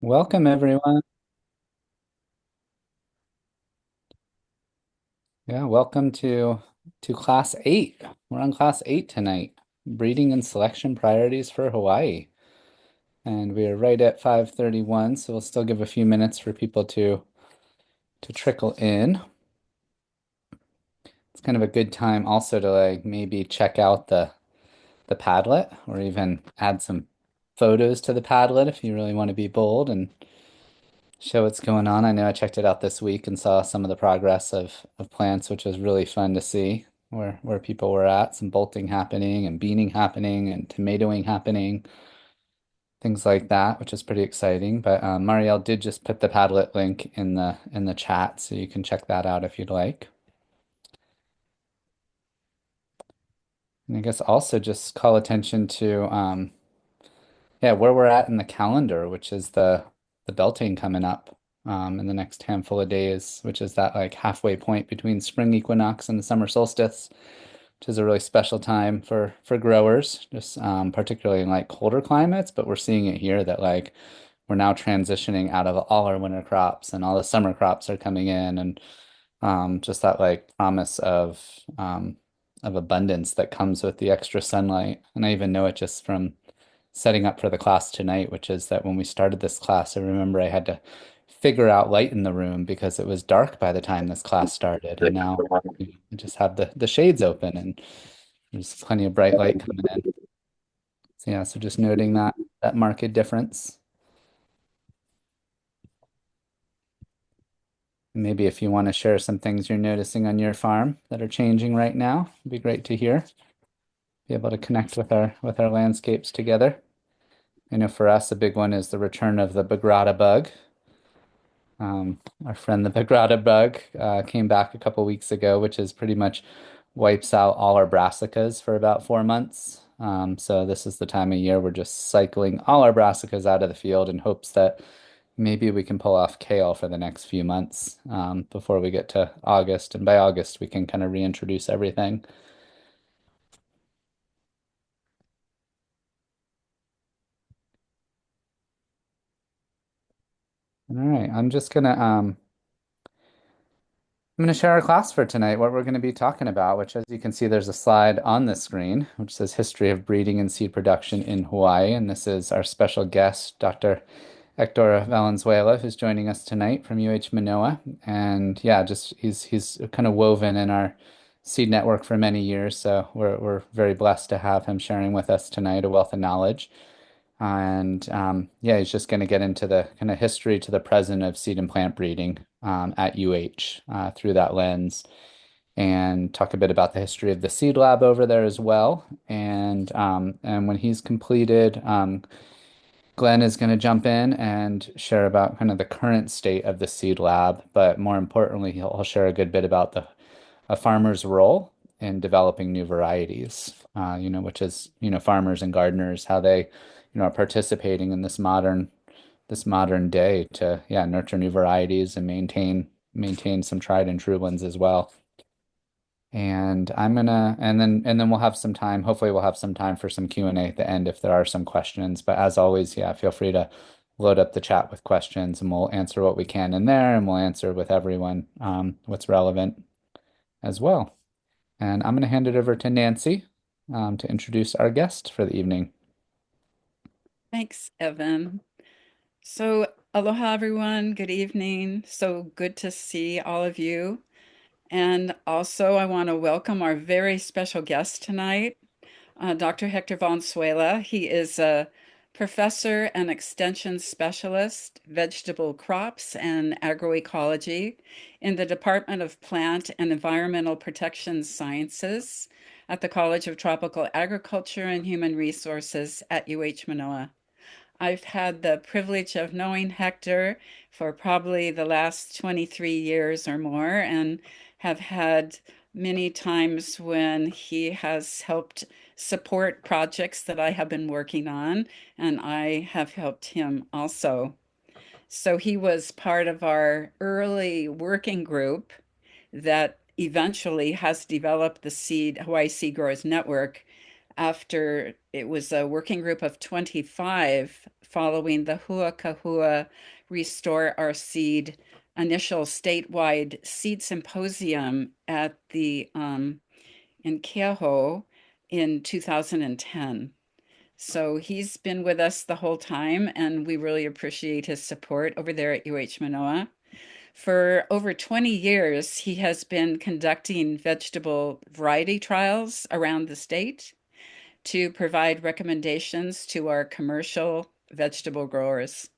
Welcome everyone. Yeah, welcome to class 8. We're on class 8 tonight. Breeding and selection priorities for Hawaii. And we are right at 5:31, so we'll still give a few minutes for people to trickle in. It's kind of a good time also to like maybe check out the Padlet or even add some photos to the Padlet if you really want to be bold and show what's going on. I know I checked it out this week and saw some of the progress of plants, which was really fun to see where people were at. Some bolting happening and beaning happening and tomatoing happening, things like that, which is pretty exciting. But Marielle did just put the Padlet link in the chat, so you can check that out if you'd like. And I guess also just call attention to yeah, where we're at in the calendar, which is the belting coming up in the next handful of days, which is that like halfway point between spring equinox and the summer solstice, which is a really special time for growers, just particularly in like colder climates. But we're seeing it here that like we're now transitioning out of all our winter crops and all the summer crops are coming in, and just that like promise of abundance that comes with the extra sunlight. And I even know it just from setting up for the class tonight, which is that when we started this class, I remember I had to figure out light in the room because it was dark by the time this class started. And now we just have the shades open and there's plenty of bright light coming in. So yeah, so just noting that market difference. Maybe if you want to share some things you're noticing on your farm that are changing right now, it'd be great to hear. Be able to connect with our landscapes together. I know for us, a big one is the return of the Bagrata bug. Our friend the Bagrata bug came back a couple weeks ago, which is pretty much wipes out all our brassicas for about 4 months. So this is the time of year we're just cycling all our brassicas out of the field in hopes that maybe we can pull off kale for the next few months before we get to August. And by August, we can kind of reintroduce everything. All right, I'm going to share our class for tonight, what we're going to be talking about, which, as you can see, there's a slide on the screen which says History of Breeding and Seed Production in Hawaii. And this is our special guest, Dr. Hector Valenzuela, who's joining us tonight from UH Manoa. And yeah, just he's kind of woven in our seed network for many years. So we're very blessed to have him sharing with us tonight a wealth of knowledge. And yeah, he's just going to get into the kind of history to the present of seed and plant breeding at UH through that lens, and talk a bit about the history of the seed lab over there as well. And when he's completed, Glenn is going to jump in and share about kind of the current state of the seed lab, but more importantly, he'll share a good bit about a farmer's role in developing new varieties, which is, farmers and gardeners, how they, are participating in this modern day to, yeah, nurture new varieties and maintain some tried and true ones as well. And then we'll have some time. Hopefully we'll have some time for some Q&A at the end if there are some questions. But as always, yeah, feel free to load up the chat with questions and we'll answer what we can in there and we'll answer with everyone what's relevant as well. And I'm going to hand it over to Nancy to introduce our guest for the evening. Thanks, Evan. So, aloha, everyone. Good evening. So good to see all of you. And also, I want to welcome our very special guest tonight, Dr. Hector Valenzuela. He is a professor and extension specialist, vegetable crops and agroecology in the Department of Plant and Environmental Protection Sciences at the College of Tropical Agriculture and Human Resources at UH Manoa. I've had the privilege of knowing Hector for probably the last 23 years or more, and have had many times when he has helped support projects that I have been working on, and I have helped him also. So he was part of our early working group that eventually has developed the Hawaii Seed Growers Network after it was a working group of 25 following the Hua Kahua Restore Our Seed initial statewide seed symposium at the in Keauhou in 2010. So he's been with us the whole time, and we really appreciate his support over there at UH Manoa. For over 20 years, he has been conducting vegetable variety trials around the state to provide recommendations to our commercial vegetable growers.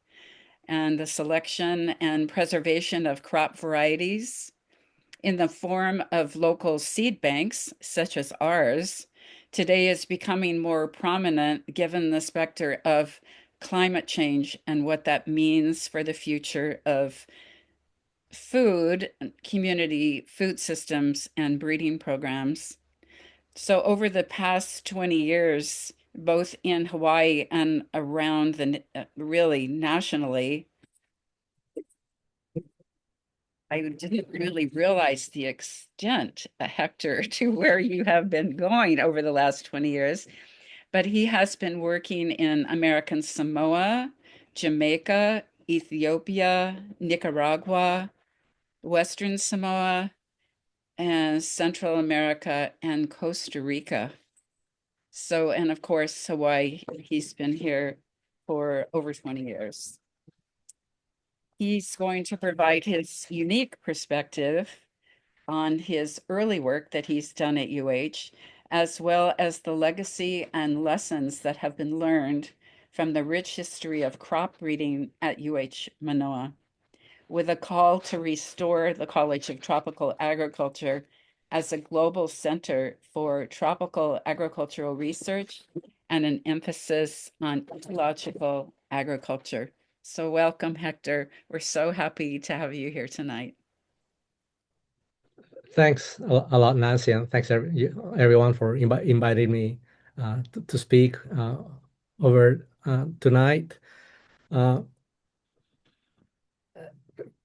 And the selection and preservation of crop varieties in the form of local seed banks, such as ours, today is becoming more prominent given the specter of climate change and what that means for the future of food, community food systems, and breeding programs. So, over the past 20 years, both in Hawaii and around the really nationally, I didn't really realize the extent, Hector, to where you have been going over the last 20 years. But he has been working in American Samoa, Jamaica, Ethiopia, Nicaragua, Western Samoa, and Central America and Costa Rica. So, and of course, Hawaii, he's been here for over 20 years. He's going to provide his unique perspective on his early work that he's done at UH, as well as the legacy and lessons that have been learned from the rich history of crop breeding at UH Manoa, with a call to restore the College of Tropical Agriculture as a global center for tropical agricultural research and an emphasis on ecological agriculture. So, welcome, Hector. We're so happy to have you here tonight. Thanks a lot, Nancy, and thanks everyone for inviting me to speak over tonight. Uh,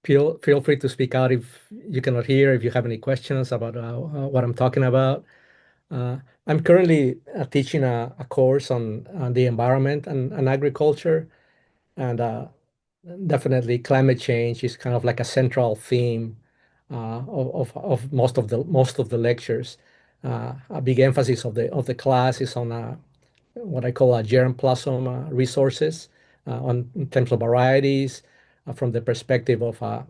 feel free to speak out if you cannot hear, if you have any questions about what I'm talking about. Uh, I'm currently teaching a course on the environment and agriculture, and definitely climate change is kind of like a central theme of most of the lectures. A big emphasis of the class is on what I call a germplasm resources on in terms of varieties, from the perspective of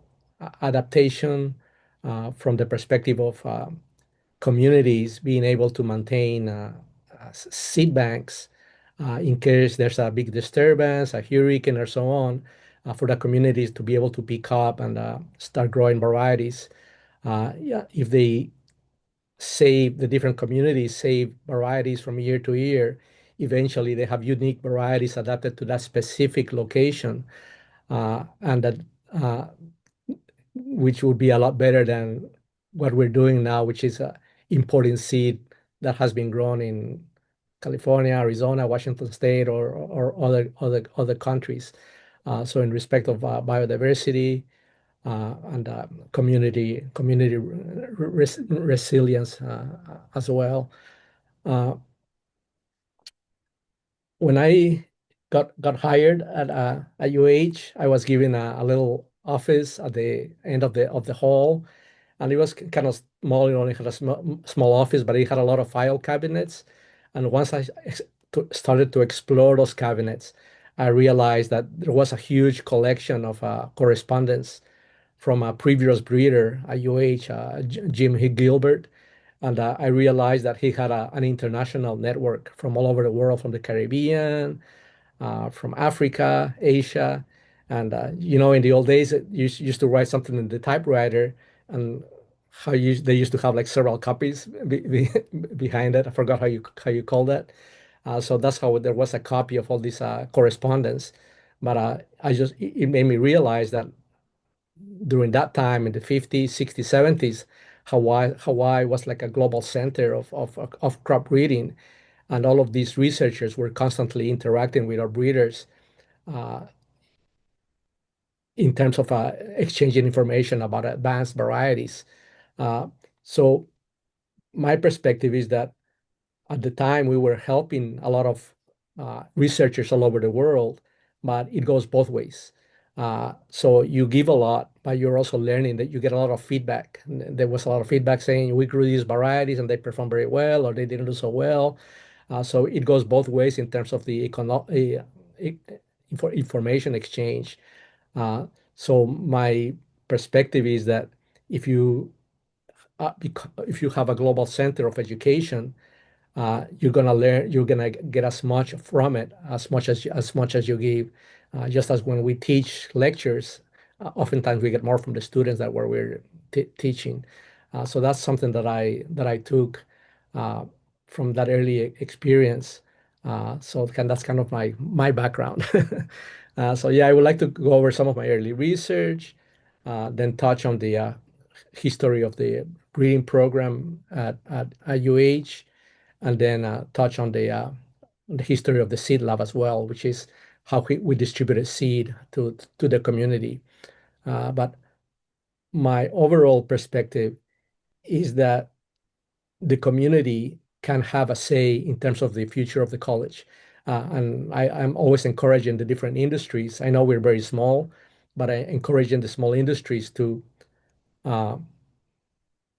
adaptation, from the perspective of communities being able to maintain seed banks in case there's a big disturbance, a hurricane, or so on, for the communities to be able to pick up and start growing varieties. Yeah, if they save the different communities, save varieties from year to year, eventually they have unique varieties adapted to that specific location, and that which would be a lot better than what we're doing now, which is importing seed that has been grown in California, Arizona, Washington State, or other countries. So in respect of biodiversity and community resilience as well. Uh, when I got hired at UH, I was given a little office at the end of the hall, and it was kind of small. It only had a small office, but it had a lot of file cabinets. And once I started to explore those cabinets, I realized that there was a huge collection of correspondence from a previous breeder at UH, Jim Gilbert. And I realized that he had an international network from all over the world, from the Caribbean, from Africa, Asia. And, in the old days, you used to write something in the typewriter, and they used to have like several copies behind it. I forgot how you call that. So that's how there was a copy of all this correspondence. But it made me realize that during that time in the 50s, 60s, 70s, Hawaii was like a global center of crop breeding. And all of these researchers were constantly interacting with our breeders uh, in terms of exchanging information about advanced varieties. Uh, so my perspective is that at the time we were helping a lot of researchers all over the world, but it goes both ways. So you give a lot, but you're also learning that you get a lot of feedback. And there was a lot of feedback saying we grew these varieties and they performed very well, or they didn't do so well. So it goes both ways in terms of the information exchange. So my perspective is that if you if you have a global center of education, you're gonna learn, you're gonna get as much from it as much as you give. Just as when we teach lectures, oftentimes we get more from the students than where we're teaching. So that's something that I took uh, from that early experience. That's kind of my background. So yeah, I would like to go over some of my early research, then touch on the history of the breeding program at UH, and then touch on the history of the seed lab as well, which is how we distributed seed to the community. But my overall perspective is that the community can have a say in terms of the future of the college. And I'm always encouraging the different industries. I know we're very small, but I encouraging the small industries uh,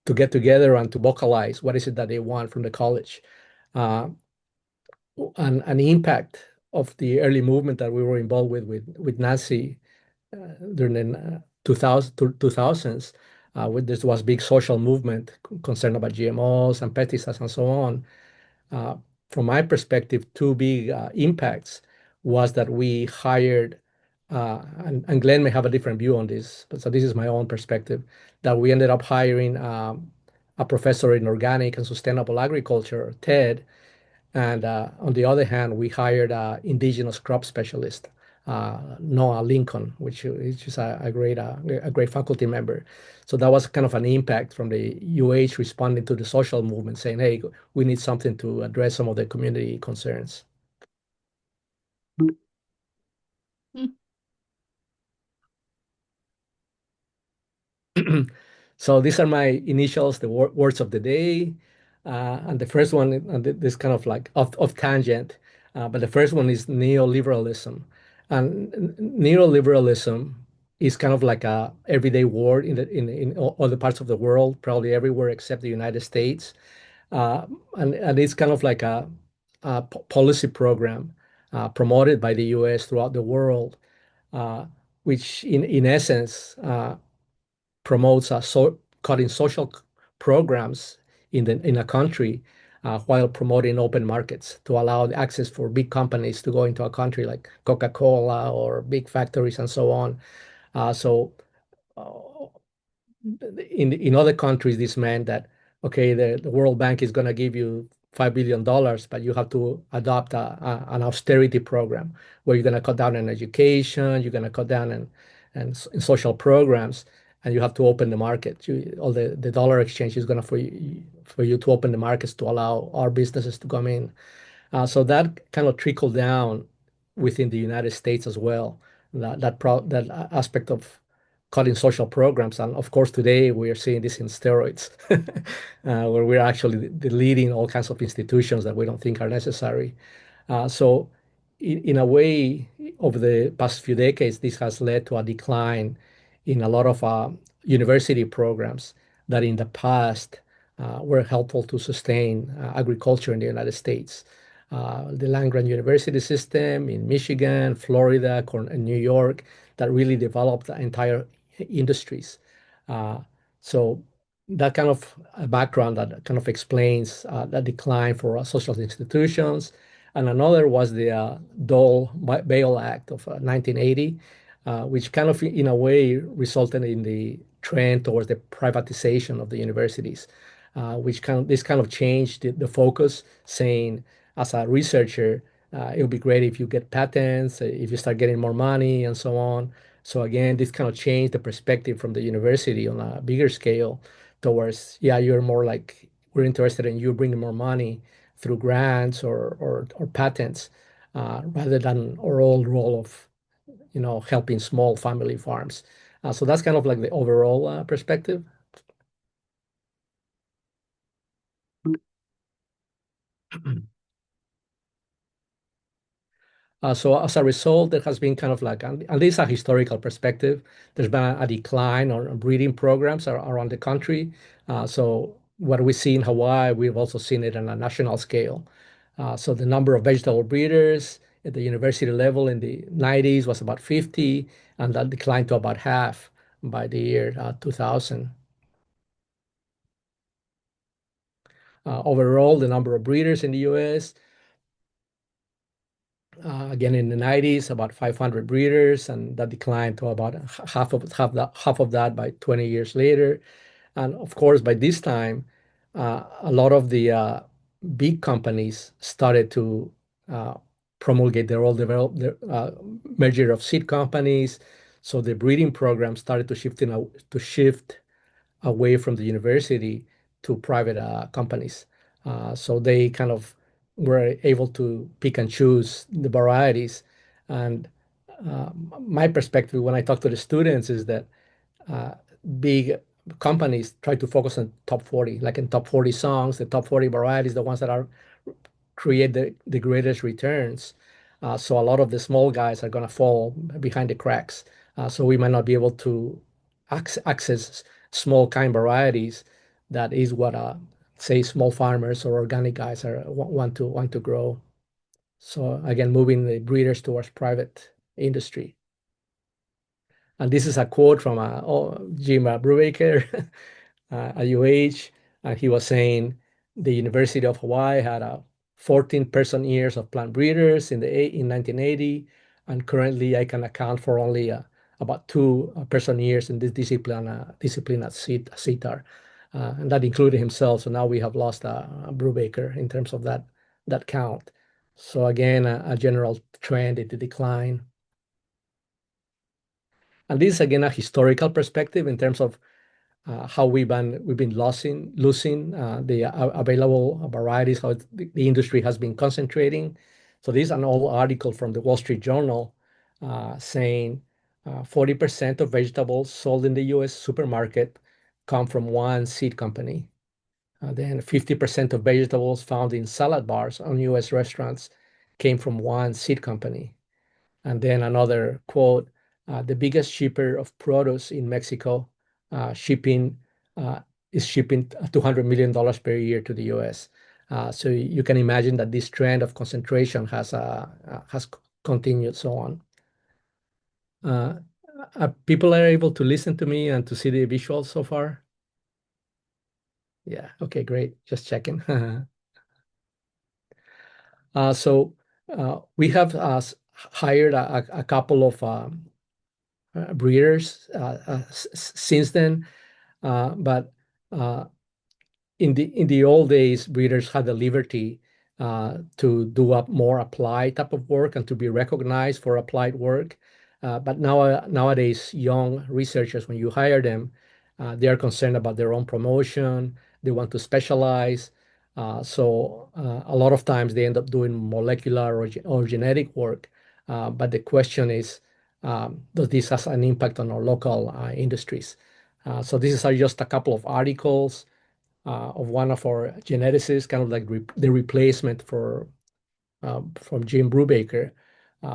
to get together and to vocalize what is it that they want from the college. Uh, an impact of the early movement that we were involved with Nazi during the 2000s, when there was big social movement concerned about GMOs and pesticides and so on. Uh, from my perspective, two big impacts was that we hired, and Glenn may have a different view on this, but so this is my own perspective, that we ended up hiring a professor in organic and sustainable agriculture, Ted, and on the other hand, we hired an indigenous crop specialist, Noah Lincoln, which is a great faculty member. So that was kind of an impact from the UH responding to the social movement, saying, "Hey, we need something to address some of the community concerns." So these are my initials, the words of the day. And the first one, and this kind of like off tangent, but the first one is neoliberalism. And neoliberalism is kind of like a everyday word in all other parts of the world, probably everywhere except the United States. And it's kind of like a policy program promoted by the US throughout the world, uh, which in essence promotes cutting social programs in a country while promoting open markets to allow access for big companies to go into a country like Coca-Cola or big factories and so on. So uh, in other countries, this meant that okay, the World Bank is going to give you $5 billion, but you have to adopt an austerity program where you're going to cut down on education, you're going to cut down in social programs, and you have to open the market. All the dollar exchange is going to for you to open the markets to allow our businesses to come in. So that kind of trickled down within the United States as well. That aspect of cutting social programs, and of course today we are seeing this in steroids, where we're actually deleting all kinds of institutions that we don't think are necessary. So, in a way, over the past few decades, this has led to a decline in a lot of university programs that in the past were helpful to sustain agriculture in the United States. The land-grant university system in Michigan, Florida, and New York that really developed entire industries. Uh, so that kind of background that kind of explains the decline for social institutions. And another was the Dole-Vail Act of 1980, which kind of, in a way, resulted in the trend towards the privatization of the universities, this kind of changed the focus, saying, as a researcher, it would be great if you get patents, if you start getting more money, and so on. So again, this kind of changed the perspective from the university on a bigger scale towards, yeah, you're more like we're interested in you bringing more money through grants or patents, rather than our old role of helping small family farms. So that's kind of like the overall perspective. So as a result, there has been kind of like, at least a historical perspective, there's been a decline on breeding programs around the country. So what we see in Hawaii, we've also seen it on a national scale. So the number of vegetable breeders at the university level in the 90s was about 50, and that declined to about half by the year 2000. Overall, the number of breeders in the US, again in the 90s, about 500 breeders, and that declined to about half of that by 20 years later. And of course, by this time, a lot of the big companies started to uh, promulgate their own merger of seed companies. So the breeding program started to shift away from the university to private companies. So they kind of were able to pick and choose the varieties. And uh, my perspective when I talk to the students is that uh, big companies try to focus on top 40, like in top 40 songs, the top 40 varieties, the ones that are create the greatest returns. So a lot of the small guys are going to fall behind the cracks. So we might not be able to access small kind varieties. That is what say small farmers or organic guys want to grow. So again, moving the breeders towards private industry. And this is a quote from Jim Brubaker at UH. He was saying the University of Hawaii had 14 person years of plant breeders in 1980, and currently I can account for only about two person years in this discipline at CETAR, and that included himself. So now we have lost Brubaker in terms of that count. So again, a general trend in the decline. And this is again a historical perspective in terms of how we've been losing the available varieties, how the industry has been concentrating. So this is an old article from the Wall Street Journal saying 40% of vegetables sold in the U.S. supermarket come from one seed company. Then 50% of vegetables found in salad bars on U.S. restaurants came from one seed company. And then another quote, the biggest shipper of produce in Mexico shipping uh, is shipping $200 million per year to the US. So you can imagine that this trend of concentration has continued so on. Uh, People are able to listen to me and to see the visuals so far. Yeah, okay, great. Just checking. So we have hired a couple of breeders since then. But in the old days, breeders had the liberty to do a more applied type of work and to be recognized for applied work. But nowadays, young researchers, when you hire them, they are concerned about their own promotion. They want to specialize. So a lot of times they end up doing molecular or genetic work. But the question is, does this have an impact on our local industries? So these are just a couple of articles of one of our geneticists, kind of like the replacement from Jim Brubaker.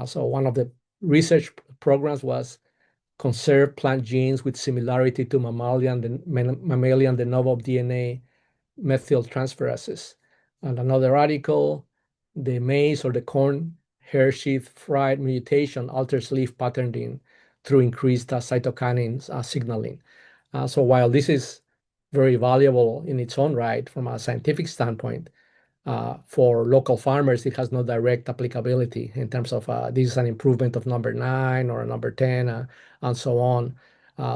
So one of the research programs was conserve plant genes with similarity to mammalian de novo DNA methyltransferases. And another article, the maize or the corn hair sheath fried mutation alters leaf patterning through increased cytokinin signaling. So while this is very valuable in its own right from a scientific standpoint, for local farmers, it has no direct applicability in terms of this is an improvement of number 9 or number 10 and so on.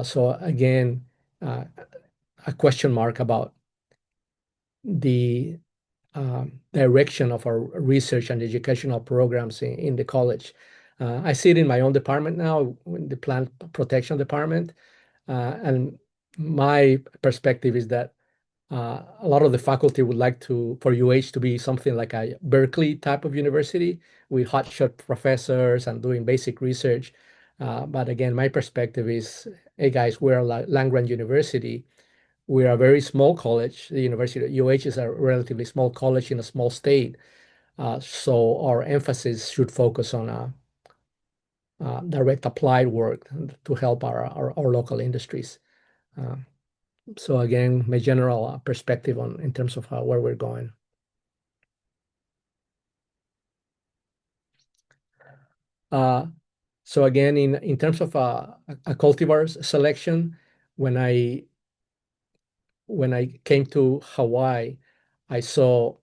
So again, a question mark about the direction of our research and educational programs in the college. I see it in my own department now, in the plant protection department. And my perspective is that a lot of the faculty would like for UH to be something like a Berkeley type of university with hotshot professors and doing basic research. But again, my perspective is, hey guys, we're a land grant university. we're a very small college. The University of UH is a relatively small college in a small state. So our emphasis should focus on direct applied work to help our local industries. Uh, so again, my general perspective on in terms of where we're going. Uh, so again, in terms of a cultivar selection, when I came to Hawaii, I saw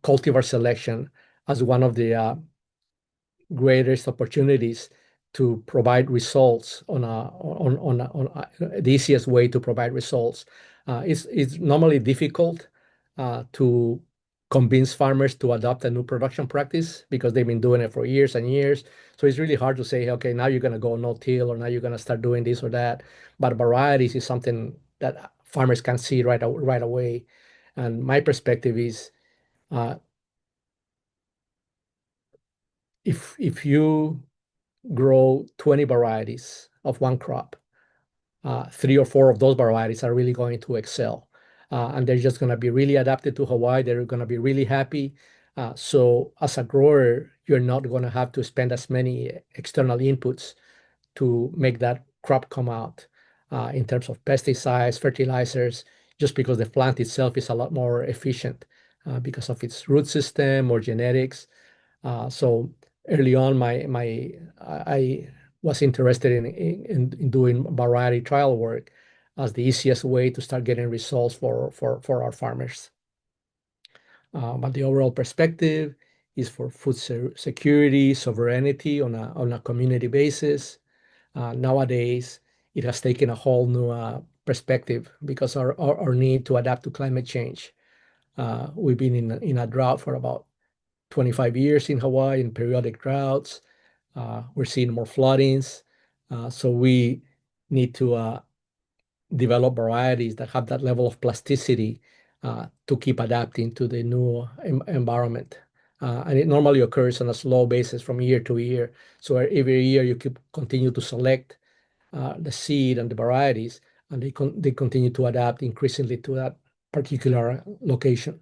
cultivar selection as one of the greatest opportunities to provide results on the easiest way to provide results. It's normally difficult to convince farmers to adopt a new production practice because they've been doing it for years and years. So it's really hard to say, okay, now you're going to go no-till or now you're going to start doing this or that. But varieties is something that farmers can see right away. And my perspective is uh, if you grow 20 varieties of one crop, three or four of those varieties are really going to excel. And they're just going to be really adapted to Hawaii. They're going to be really happy. So as a grower, you're not going to have to spend as many external inputs to make that crop come out in terms of pesticides, fertilizers, just because the plant itself is a lot more efficient because of its root system or genetics. So early on, I was interested in doing variety trial work as the easiest way to start getting results for our farmers. But the overall perspective is for food security, sovereignty on a community basis. Nowadays, it has taken a whole new perspective because our need to adapt to climate change. We've been in a drought for about 25 years in Hawaii in periodic droughts. We're seeing more floodings. So we need to develop varieties that have that level of plasticity to keep adapting to the new environment. And it normally occurs on a slow basis from year to year. So every year you continue to select the seed and the varieties, and they continue to adapt increasingly to that particular location.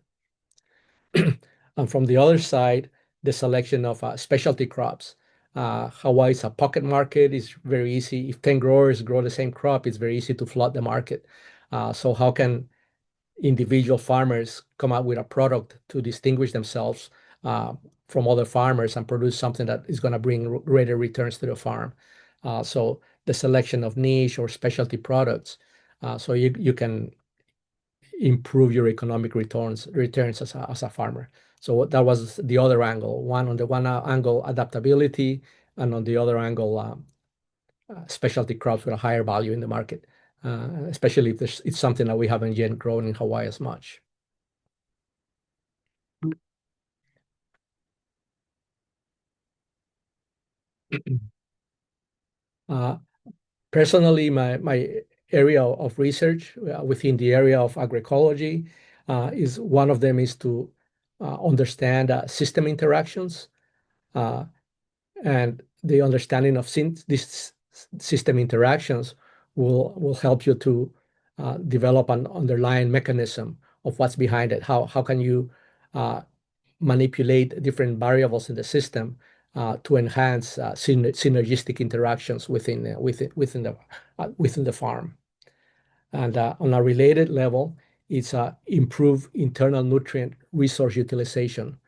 And from the other side, the selection of specialty crops. Hawaii is a pocket market. It's very easy. If 10 growers grow the same crop, it's very easy to flood the market. So how can individual farmers come up with a product to distinguish themselves from other farmers and produce something that is going to bring greater returns to the farm? So the selection of niche or specialty products, so you can improve your economic returns as a farmer. So that was the other angle. One on the one angle, adaptability, and on the other angle, specialty crops with a higher value in the market, especially if it's something that we haven't yet grown in Hawaii as much. Uh, Personally, my area of research within the area of agroecology is one of them is to understand system interactions. Uh, and the understanding of these system interactions will help you to develop an underlying mechanism of what's behind it. How can you uh, manipulate different variables in the system to enhance synergistic interactions within the farm. And on a related level, it's improve internal nutrient resource utilization.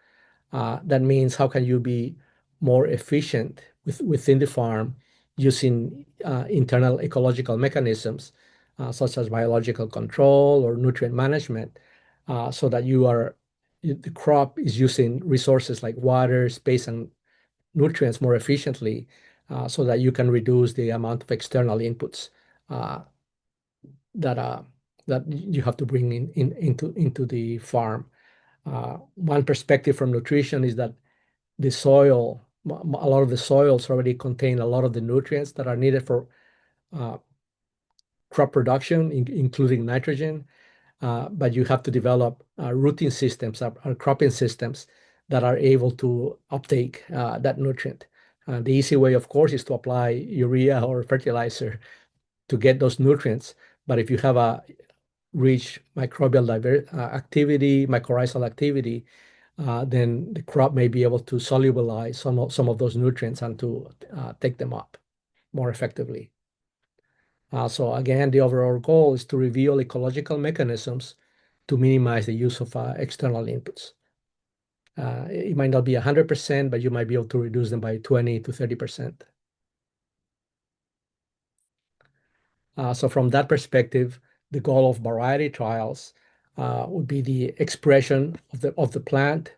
That means how can you be more efficient within the farm using internal ecological mechanisms such as biological control or nutrient management, so that the crop is using resources like water, space, and nutrients more efficiently, so that you can reduce the amount of external inputs uh, that that you have to bring into the farm. One perspective from nutrition is that the soil, a lot of the soils already contain a lot of the nutrients that are needed for uh, crop production, including nitrogen. But you have to develop rooting systems or cropping systems that are able to uptake that nutrient. The easy way, of course, is to apply urea or fertilizer to get those nutrients. But if you have a rich microbial activity, mycorrhizal activity, then the crop may be able to solubilize some of those nutrients and to take them up more effectively. So again, the overall goal is to reveal ecological mechanisms to minimize the use of external inputs. It might not be 100%, but you might be able to reduce them by 20 to 30%. So from that perspective, the goal of variety trials would be the expression of the plant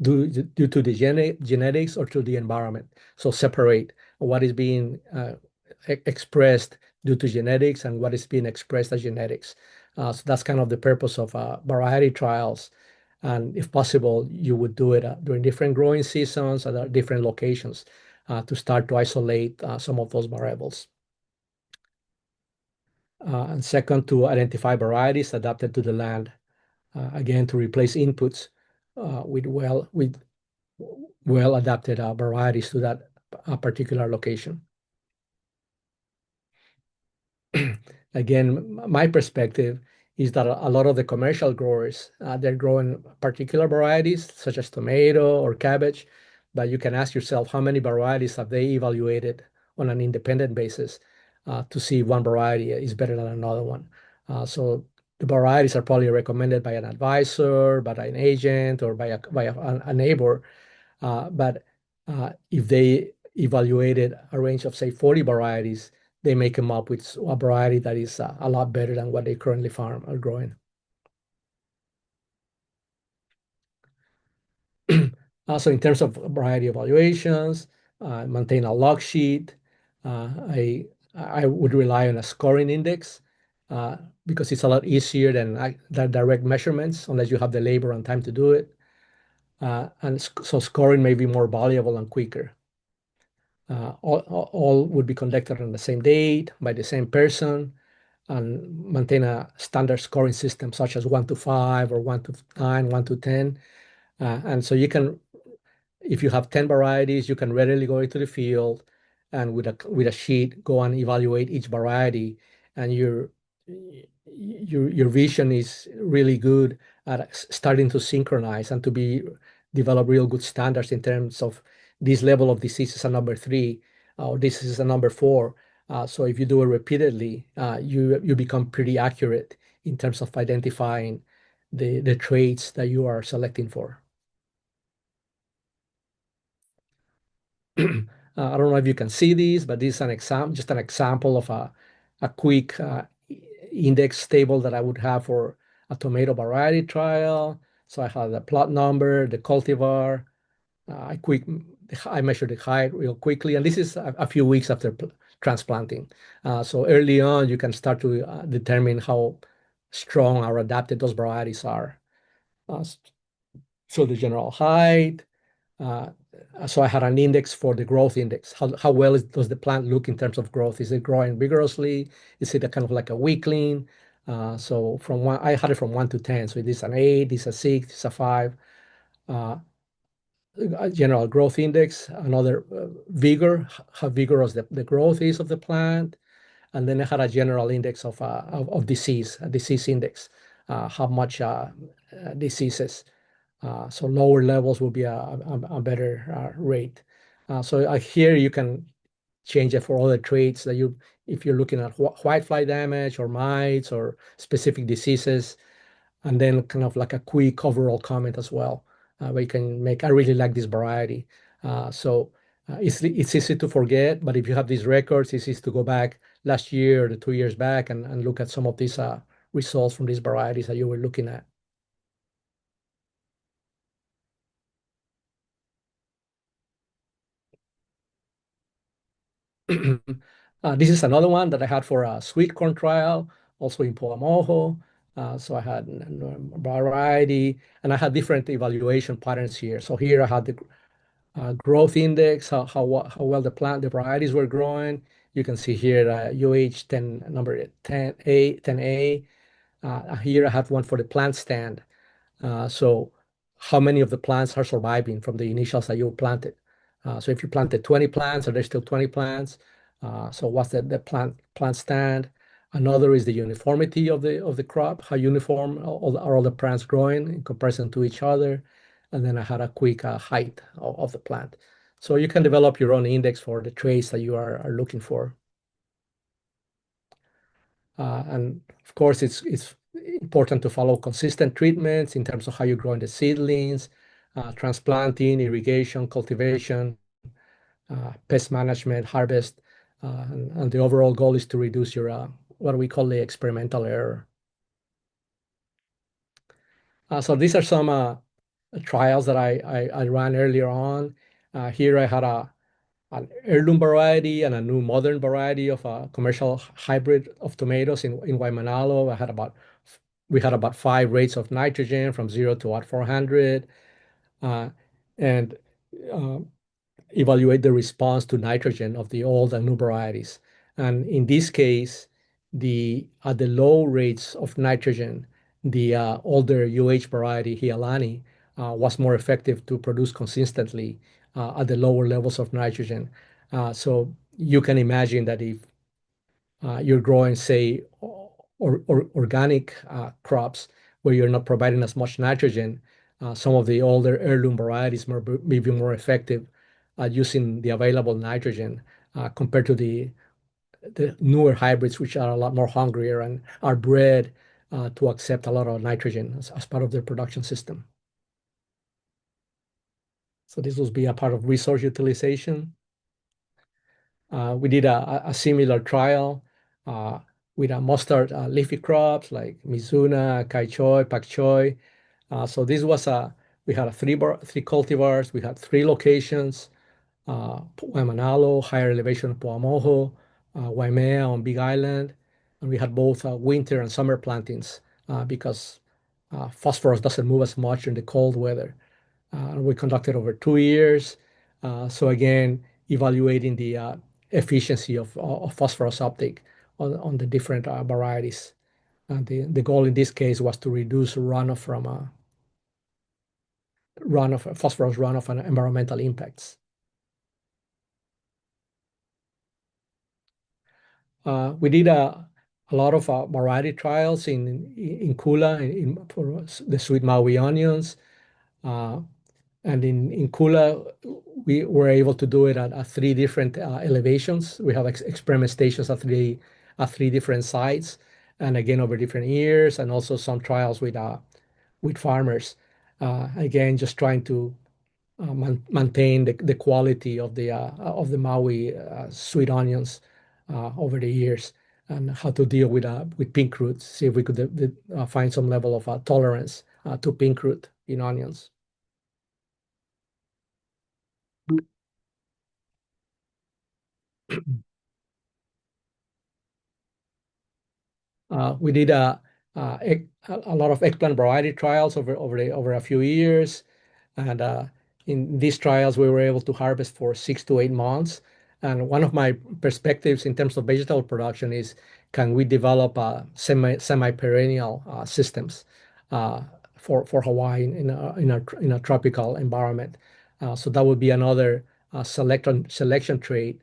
due to the genetics or to the environment. So separate what is being expressed due to genetics and what is being expressed as genetics. So that's kind of the purpose of variety trials. And if possible, you would do it during different growing seasons at different locations to start to isolate some of those variables. And second, to identify varieties adapted to the land, again, to replace inputs with well adapted varieties to that particular location. Again, my perspective is that a lot of the commercial growers, they're growing particular varieties such as tomato or cabbage, but you can ask yourself how many varieties have they evaluated on an independent basis to see one variety is better than another one. So the varieties are probably recommended by an advisor, by an agent, or by a neighbor. But if they evaluated a range of, say, 40 varieties, they may come up with a variety that is a lot better than what they currently farm or growing. Also, in terms of variety evaluations, maintain a log sheet. I would rely on a scoring index because it's a lot easier than direct measurements unless you have the labor and time to do it. And so scoring may be more valuable and quicker. All would be conducted on the same date by the same person and maintain a standard scoring system such as 1 to 5 or 1 to 9, 1 to 10. And so you can, if you have 10 varieties, you can readily go into the field and with a sheet go and evaluate each variety, and your vision is really good at starting to synchronize and to develop real good standards in terms of this level of disease is a number 3 or this is a number 4. So if you do it repeatedly, you become pretty accurate in terms of identifying the traits that you are selecting for. I don't know if you can see these, but this is just an example of a quick index table that I would have for a tomato variety trial. So I have the plot number, the cultivar. I measure the height real quickly, and this is a few weeks after transplanting. So early on, you can start to determine how strong or adapted those varieties are. So the general height. So I had an index for the growth index. How well does the plant look in terms of growth? Is it growing vigorously? Is it a kind of like a weakling? So I had it from 1 to 10. So this is an 8, this is a 6, this is a 5. General growth index, another vigor, how vigorous the growth is of the plant. And then I had a general index of disease, a disease index, how much diseases. So lower levels will be a better rate. So here you can change it for other traits that if you're looking at whitefly damage or mites or specific diseases, and then kind of like a quick overall comment as well, where you can make, I really like this variety. It's easy to forget, but if you have these records, it's easy to go back last year or 2 years back and look at some of these results from these varieties that you were looking at. This is another one that I had for a sweet corn trial, also in Poamoho. So I had variety, and I had different evaluation patterns here. So here I had the growth index, how well the varieties were growing. You can see here UH 10, number 10A, 10A. Here I have one for the plant stand. So how many of the plants are surviving from the initials that you planted? So if you planted 20 plants, are there still 20 plants? So what's the plant stand? Another is the uniformity of the crop, how uniform are all the plants growing in comparison to each other. And then I had a quick height of the plant. So you can develop your own index for the traits that you are looking for. And of course, it's important to follow consistent treatments in terms of how you're growing the seedlings, transplanting, irrigation, cultivation, pest management, harvest, and the overall goal is to reduce your what we call the experimental error. So these are some trials that I ran earlier on. Here I had an heirloom variety and a new modern variety of a commercial hybrid of tomatoes in Waimanalo. We had about 5 rates of nitrogen from 0 to about 400, and uh, evaluate the response to nitrogen of the old and new varieties. And in this case, at the low rates of nitrogen, the older UH variety, Hialani, was more effective to produce consistently at the lower levels of nitrogen. So you can imagine that if you're growing, say, organic crops where you're not providing as much nitrogen, some of the older heirloom varieties may be more effective at using the available nitrogen compared to the newer hybrids, which are a lot more hungrier and are bred to accept a lot of nitrogen as part of their production system. So this will be a part of resource utilization. We did a similar trial with a mustard leafy crops like Mizuna, Kai Choy, Pak Choy. So this was we had three cultivars, we had 3 locations, Waimanalo, higher elevation of Puamoho, Waimea on Big Island, and we had both winter and summer plantings because phosphorus doesn't move as much in the cold weather. We conducted over 2 years. So again, evaluating the efficiency of phosphorus uptake on the different varieties. And the goal in this case was to reduce runoff from phosphorus runoff and environmental impacts. We did a lot of variety trials in Kula for the sweet Maui onions. And in Kula, we were able to do it at 3 different elevations. We have experiment stations at three different sites, and again over different years, and also some trials with farmers. Again, just trying to maintain the quality of the Maui sweet onions over the years, and how to deal with pink root. See if we could find some level of tolerance to pink root in onions. We did a lot of eggplant variety trials over a few years, and in these trials we were able to harvest for 6 to 8 months. And one of my perspectives in terms of vegetable production is, can we develop semi-perennial systems for Hawaii in a tropical environment? So that would be another selection trait.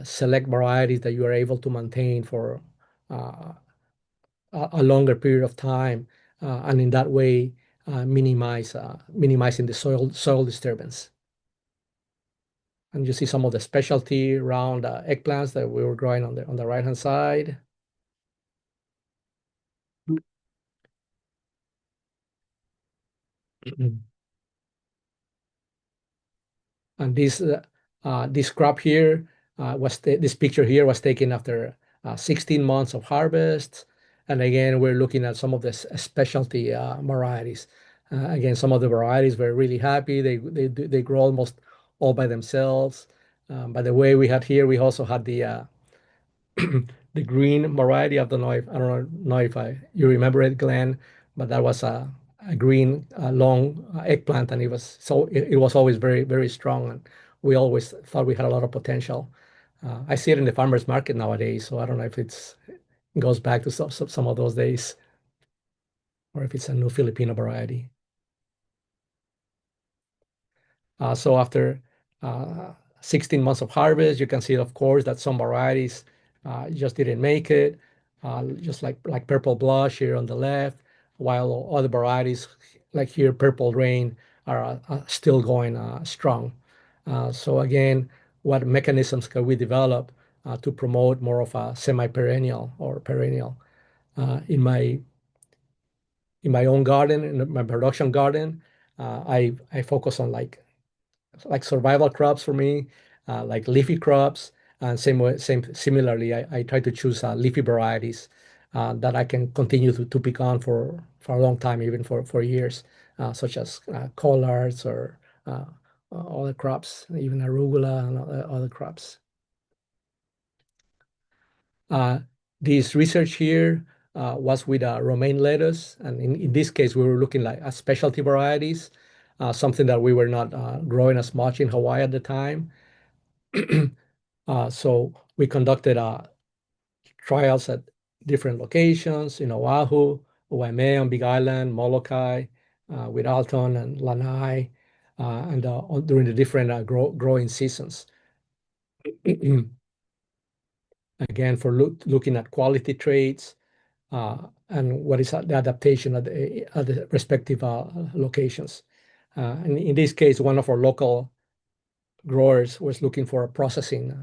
Select varieties that you are able to maintain for a longer period of time, and in that way minimizing the soil disturbance. And you see some of the specialty round eggplants that we were growing on the right hand side. And this crop here this picture here was taken after 16 months of harvest. And again, we're looking at some of the specialty varieties. Again, some of the varieties were really happy. They grow almost all by themselves. By the way, we also had the green variety. I don't know if you remember it, Glenn, but that was a green long eggplant, and it was always very very strong, and we always thought we had a lot of potential. I see it in the farmers market nowadays, so I don't know if it goes back to some of those days, or if it's a new Filipino variety. So after 16 months of harvest, you can see, of course, that some varieties just didn't make it. just like purple blush here on the left, while other varieties like here purple rain are still going strong. So again, what mechanisms can we develop to promote more of a semi-perennial or perennial? In my own garden, in my production garden, I focus on like survival crops for me, like leafy crops. And similarly, I try to choose leafy varieties that I can continue to pick on for a long time, even for years, such as collards or other crops, even arugula and other crops. Uh, this research here was with romaine lettuce, and in this case, we were looking like at specialty varieties, something that we were not growing as much in Hawaii at the time. So we conducted trials at different locations in Oahu, Waimea on Big Island, Molokai, with Alton and Lanai, and during the different growing seasons. Again, for looking at quality traits and what is the adaptation at the respective locations. And in this case, one of our local growers was looking for a processing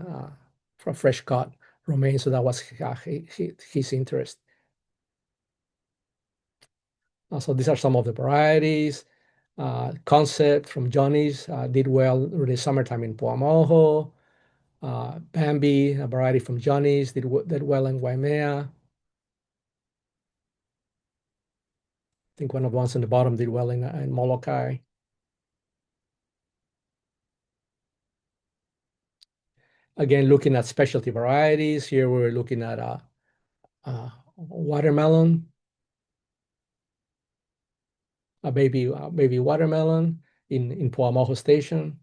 for fresh cut romaine, so that was his interest. So these are some of the varieties. Concept from Johnny's did well during the summertime in Puamoho. Bambi, a variety from Johnny's, did well in Waimea. I think one of the ones on the bottom did well in Molokai. Again, looking at specialty varieties. Here we're looking at watermelon, a baby watermelon in Puamoho Station.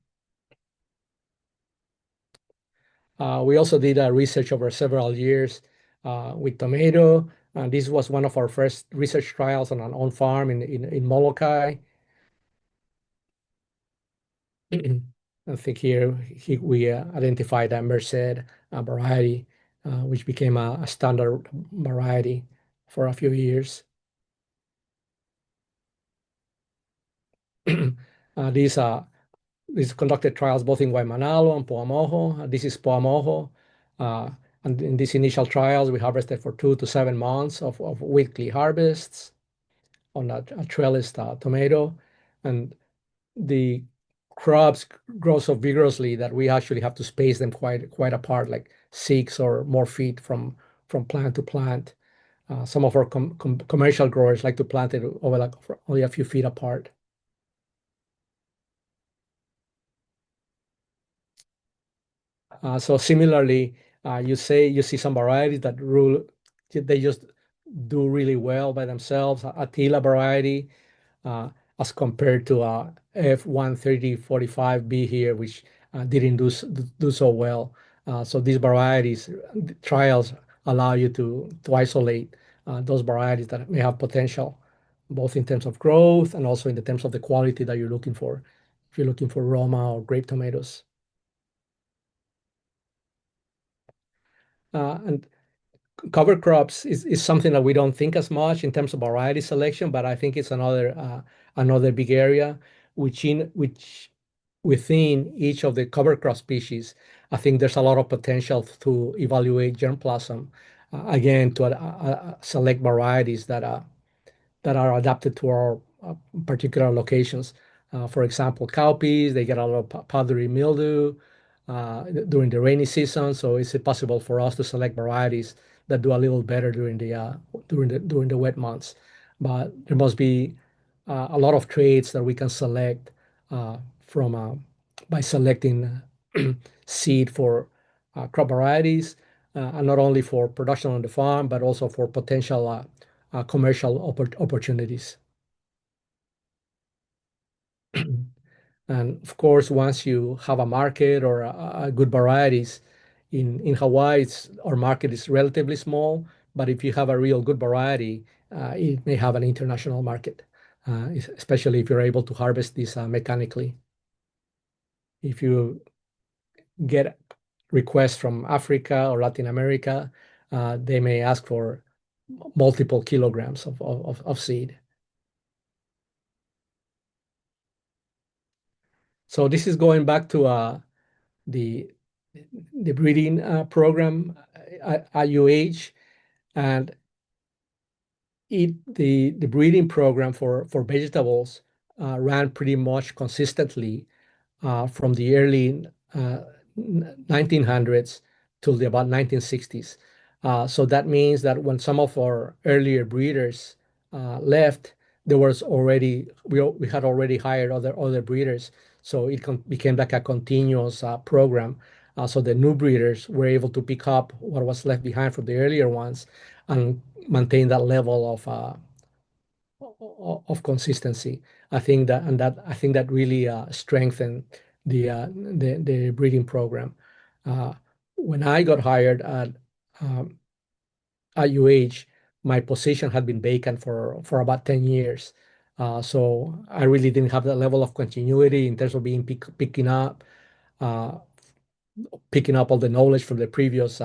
We also did research over several years with tomato. And this was one of our first research trials on an on farm in Molokai. I think here we identified a Merced variety, which became a standard variety for a few years. These conducted trials both in Waimanalo and Puamoho. This is Puamoho. And in these initial trials, we harvested for 2 to 7 months of weekly harvests on a trellis tomato. And the crops grow so vigorously that we actually have to space them quite apart, like 6 or more feet from plant to plant. Some of our commercial growers like to plant it over like only a few feet apart. So similarly, you see some varieties that they just do really well by themselves. Attila variety, as compared to F13045B here, which didn't do so well. So these varieties trials allow you to isolate those varieties that may have potential, both in terms of growth and also in the terms of the quality that you're looking for. If you're looking for Roma or grape tomatoes. And cover crops is something that we don't think as much in terms of variety selection, but I think it's another big area which within each of the cover crop species, I think there's a lot of potential to evaluate germplasm, again to select varieties that are adapted to our particular locations. For example, cowpeas, they get a lot of powdery mildew during the rainy season, so it's possible for us to select varieties that do a little better during the wet months. But there must be a lot of traits that we can select from by selecting seed for crop varieties, and not only for production on the farm, but also for potential commercial opportunities. And of course, once you have a market or a good varieties, in Hawaii, our market is relatively small, but if you have a real good variety, it may have an international market, especially if you're able to harvest this mechanically. If you get requests from Africa or Latin America, they may ask for multiple kilograms of seed. So this is going back to the the breeding program at UH, and the breeding program for vegetables ran pretty much consistently from the early 1900s till the about 1960s. So that means that when some of our earlier breeders left, there was already we had already hired other breeders, so it became like a continuous program. So the new breeders were able to pick up what was left behind from the earlier ones and maintain that level of consistency. I think that really strengthened the breeding program. Uh, when I got hired um, at UH, my position had been vacant for about 10 years. So I really didn't have that level of continuity in terms of uh, picking up all the knowledge from the previous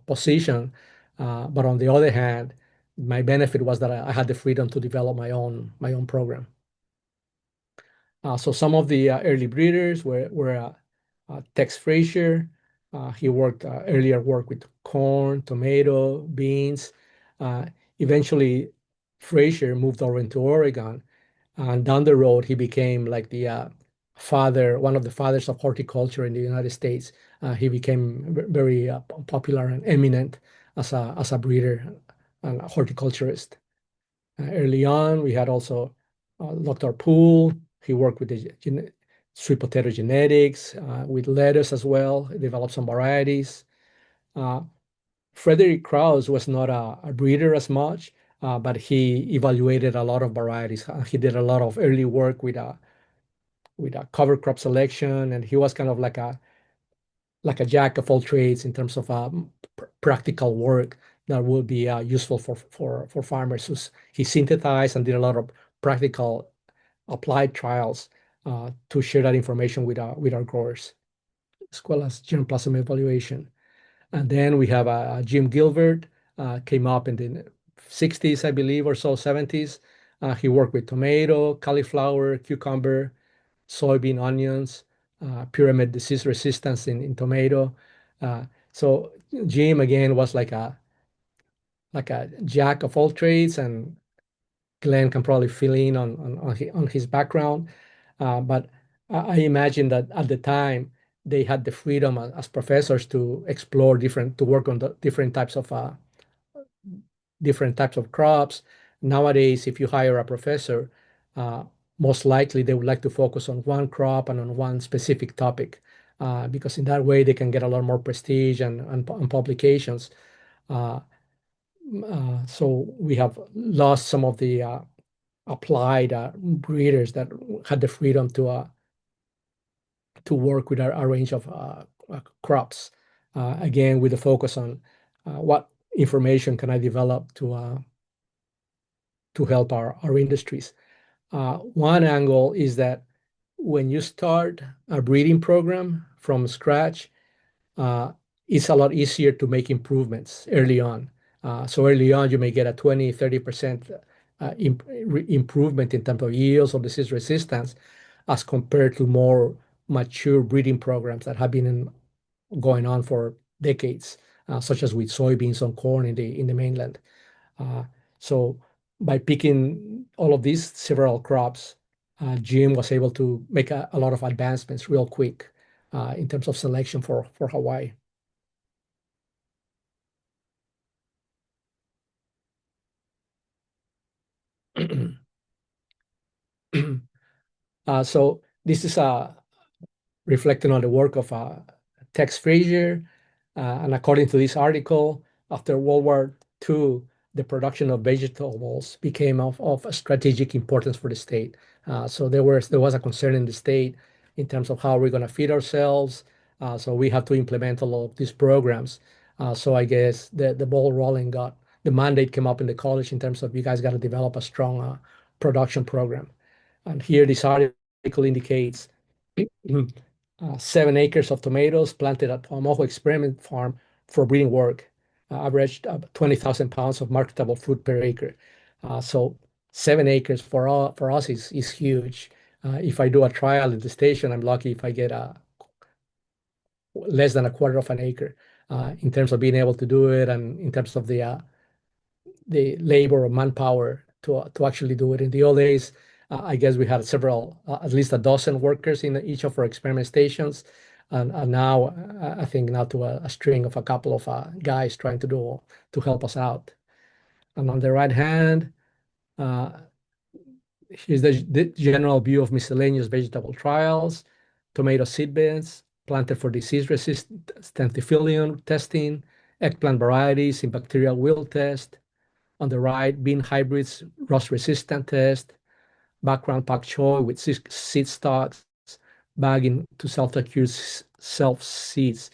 position. But on the other hand, my benefit was that I had the freedom to develop my own program. So some of the early breeders were Tex Frazier. He worked earlier worked with corn, tomato, beans. Uh, Eventually, Frazier moved over into Oregon, and down the road he became like the one of the fathers of horticulture in the United States. He became very popular and eminent as a breeder and a horticulturist. Early on, we had also Dr. Poole. He worked with the sweet potato genetics, with lettuce as well. He developed some varieties. Uh, Frederick Krause was not a breeder as much, but he evaluated a lot of varieties. He did a lot of early work with a cover crop selection, and he was kind of like a jack of all trades in terms of practical work that would be useful for farmers. So he synthesized and did a lot of practical applied trials to share that information with our growers, as well as germplasm evaluation. And then we have Jim Gilbert, came up in the 60s, I believe, or so, 70s. He worked with tomato, cauliflower, cucumber, soybean, onions, pyramid disease resistance in tomato. Uh, so Jim again was like a jack of all trades, and Glenn can probably fill in on his background. But I imagine that at the time they had the freedom as professors to explore to work on the different types of crops. Nowadays, if you hire a professor, uh, most likely they would like to focus on one crop and on one specific topic, because in that way they can get a lot more prestige and publications. Uh, so we have lost some of the applied breeders that had the freedom to work with a range of crops. Again, with the focus on what information can I develop to help our industries. One angle is that when you start a breeding program from scratch, uh, it's a lot easier to make improvements early on. So early on, you may get a 20, 30% improvement in terms of yields or disease resistance as compared to more mature breeding programs that have been going on for decades, such as with soybeans and corn in the mainland. Uh, so by picking all of these several crops, Jim was able to make a lot of advancements real quick in terms of selection for Hawaii. So this is reflecting on the work of Tex Frazier. And according to this article, after World War II, the production of vegetables became of strategic importance for the state. So there was a concern in the state in terms of how we're going to feed ourselves. So we have to implement all of these programs. So I guess the ball rolling the mandate came up in the college in terms of you guys got to develop a strong production program. And here this article indicates 7 acres of tomatoes planted at Omoho Experiment Farm for breeding work. averaged 20,000 pounds of marketable fruit per acre. So 7 acres for us is huge. If I do a trial at the station, I'm lucky if I get less than a quarter of an acre in terms of being able to do it and in terms of the labor or manpower to actually do it. In the old days, I guess we had several, at least a dozen workers in each of our experiment stations. And now I think now to a string of a couple of guys trying to help us out. And on the right hand, uh, here's the general view of miscellaneous vegetable trials, tomato seed beds planted for disease-resistant Stenthyphilium testing, eggplant varieties in bacterial wilt test. On the right, bean hybrids rust-resistant test, background pak choy with seed stocks, bagging to self-accused self-seeds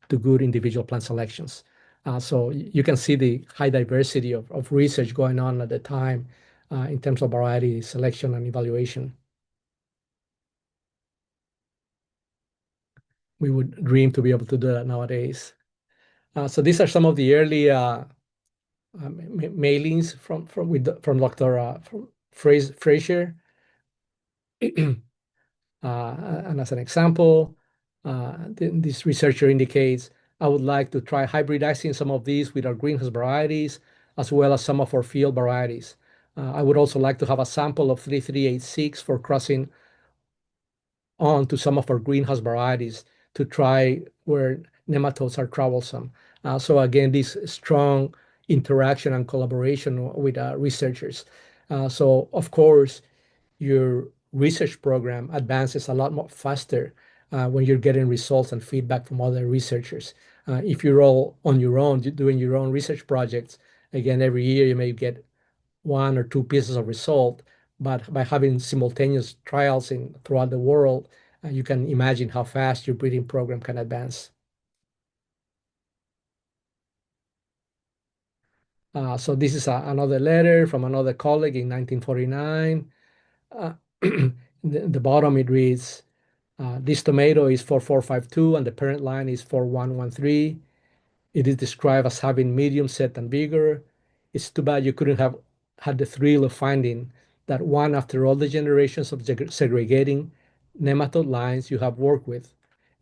to good individual plant selections. So you can see the high diversity of research going on at the time in terms of variety selection and evaluation. We would dream to be able to do that nowadays. So these are some of the early mailings from Dr. Fraser. And as an example, this researcher indicates, I would like to try hybridizing some of these with our greenhouse varieties, as well as some of our field varieties. I would also like to have a sample of 3386 for crossing on to some of our greenhouse varieties to try where nematodes are troublesome. So again, this strong interaction and collaboration with researchers. So of course, your research program advances a lot more faster when you're getting results and feedback from other researchers. If you're all on your own, doing your own research projects, again, every year you may get one or two pieces of result, but by having simultaneous trials throughout the world, you can imagine how fast your breeding program can advance. So this is another letter from another colleague in 1949. The bottom it reads, this tomato is 4452 and the parent line is 4113. It is described as having medium set and vigor. It's too bad you couldn't have had the thrill of finding that one after all the generations of segregating nematode lines you have worked with.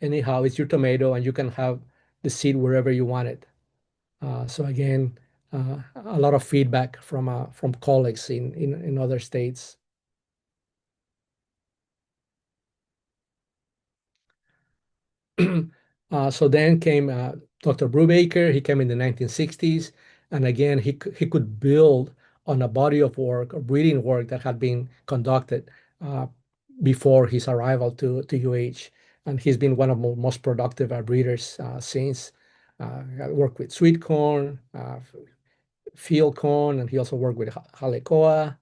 Anyhow, it's your tomato and you can have the seed wherever you want it. So again, a lot of feedback from colleagues in other states. So then came Dr. Brubaker. He came in the 1960s, and again he could build on a body of work or breeding work that had been conducted before his arrival to UH, and he's been one of the most productive breeders since. Worked with sweet corn, field corn, and he also worked with Halekoa.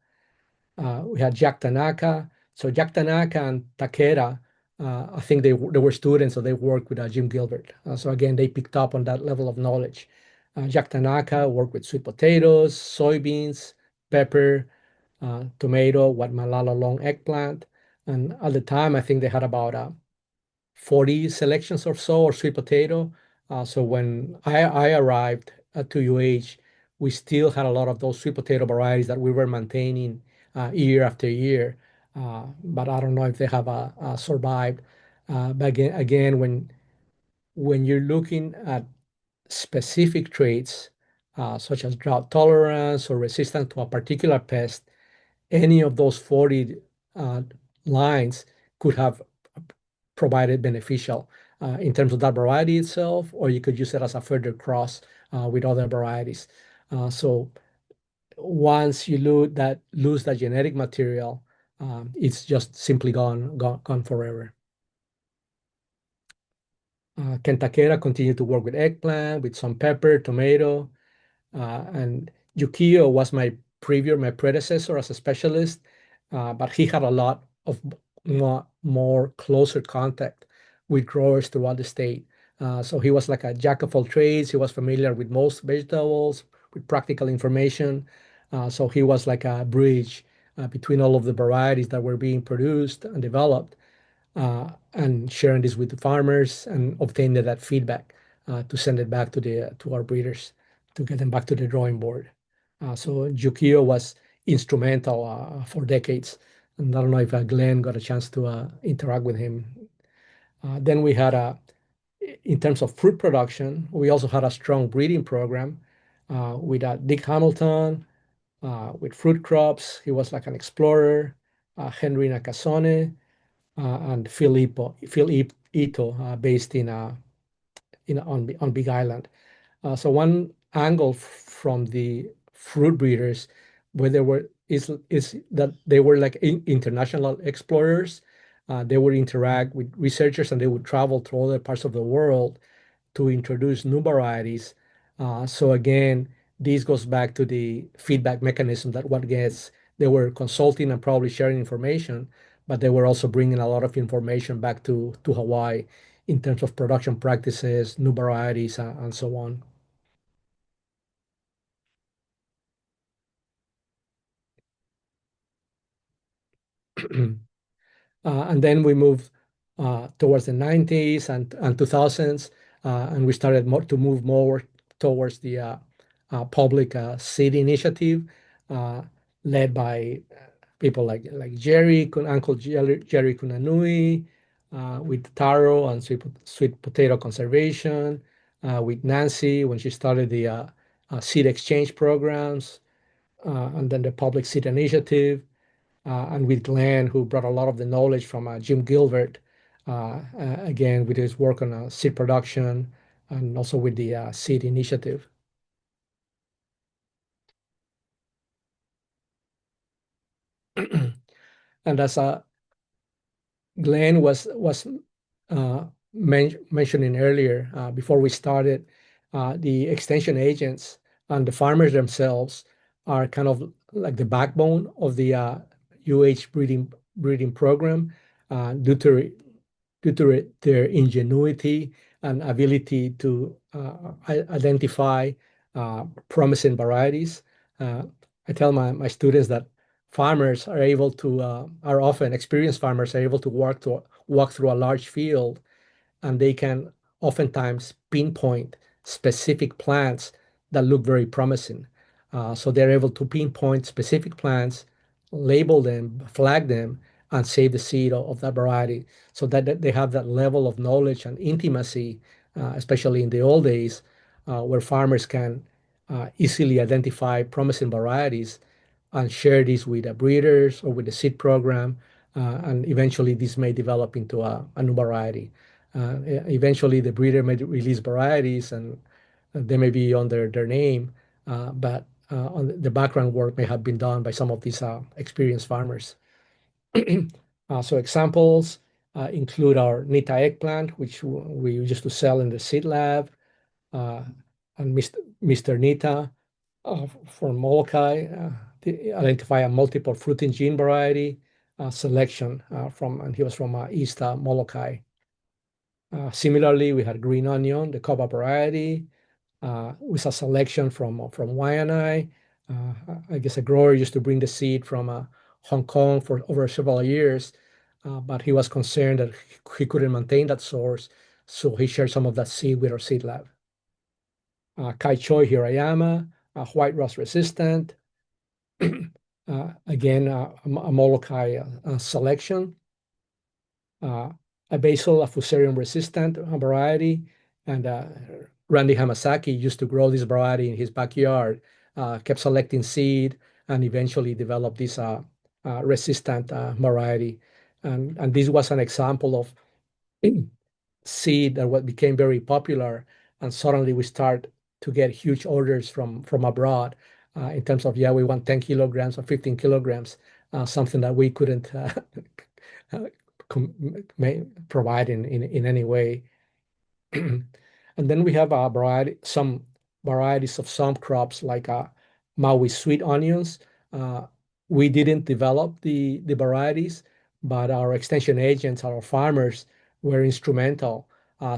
We had Jack Tanaka. So Jack Tanaka and Takeda, I think they were students, so they worked with Jim Gilbert. So again, they picked up on that level of knowledge. Jack Tanaka worked with sweet potatoes, soybeans, pepper, tomato, Guatemala long eggplant. And at the time, I think they had about 40 selections or so, or sweet potato. So when I arrived to UH, we still had a lot of those sweet potato varieties that we were maintaining year after year. But I don't know if they have survived. But again, when you're looking at specific traits, such as drought tolerance or resistance to a particular pest, any of those 40 uh, lines could have provided beneficial in terms of that variety itself, or you could use it as a further cross with other varieties. So once you lose that genetic material, it's just simply gone forever. Ken Takeda continued to work with eggplant, with some pepper, tomato, and Yukio was my predecessor as a specialist, but he had a lot of more closer contact with growers throughout the state. So he was like a jack of all trades. He was familiar with most vegetables, with practical information. So he was like a bridge between all of the varieties that were being produced and developed, and sharing this with the farmers and obtaining that feedback to send it back to our breeders. to get them back to the drawing board. So Yukio was instrumental for decades. And I don't know if Glenn got a chance to interact with him. Then we had in terms of fruit production, we also had a strong breeding program with Dick Hamilton, with fruit crops. He was like an explorer, Henry Nakasone, and Phil Ito, based on Big Island. So one angle from the fruit breeders, where they were is that they were like international explorers. They would interact with researchers and they would travel to other parts of the world to introduce new varieties. So again, this goes back to the feedback mechanism that what gets they were consulting and probably sharing information, but they were also bringing a lot of information back to Hawaii in terms of production practices, new varieties, and so on. And then we moved towards the 90s and 2000s, and we started to move more towards the public seed initiative, uh, led by people like Uncle Jerry Kunanui, with taro and sweet potato conservation, with Nancy when she started the seed exchange programs, and then the public seed initiative, and with Glenn, who brought a lot of the knowledge from Jim Gilbert, again, with his work on seed production and also with the seed initiative. And as Glenn was mentioning earlier, before we started, the extension agents and the farmers themselves are kind of like the backbone of the UH breeding program, due to their ingenuity and ability to identify promising varieties. Uh, I tell my students that farmers are often experienced farmers are able to walk through a large field, and they can oftentimes pinpoint specific plants that look very promising. So they're able to pinpoint specific plants, label them, flag them, and save the seed of that variety, so that they have that level of knowledge and intimacy, especially in the old days, where farmers can easily identify promising varieties and share these with the breeders or with the seed program, and eventually this may develop into a new variety. Eventually, the breeder may release varieties, and they may be under their name, but on the background work may have been done by some of these experienced farmers. So examples include our Nita eggplant, which we used to sell in the seed lab, uh, and Mr. Nita from Molokai, identify a multiple fruiting gene variety selection and he was from East Molokai. Similarly, we had green onion, the Coba variety, with a selection from Waianae. I guess a grower used to bring the seed from Hong Kong for over several years, but he was concerned that he couldn't maintain that source, so he shared some of that seed with our seed lab. Kai Choi Hirayama, white rust resistant. Again, a Molokai selection. A basil, a fusarium resistant variety, and Randy Hamasaki used to grow this variety in his backyard, kept selecting seed, and eventually developed this resistant variety. And this was an example of seed that what became very popular, and suddenly we start to get huge orders from abroad, in terms of, yeah, we want 10 kilograms or 15 kilograms, something that we couldn't uh, provide in any way. And then we have some varieties of some crops like Maui sweet onions. Uh, we didn't develop the varieties, but our extension agents, our farmers, were instrumental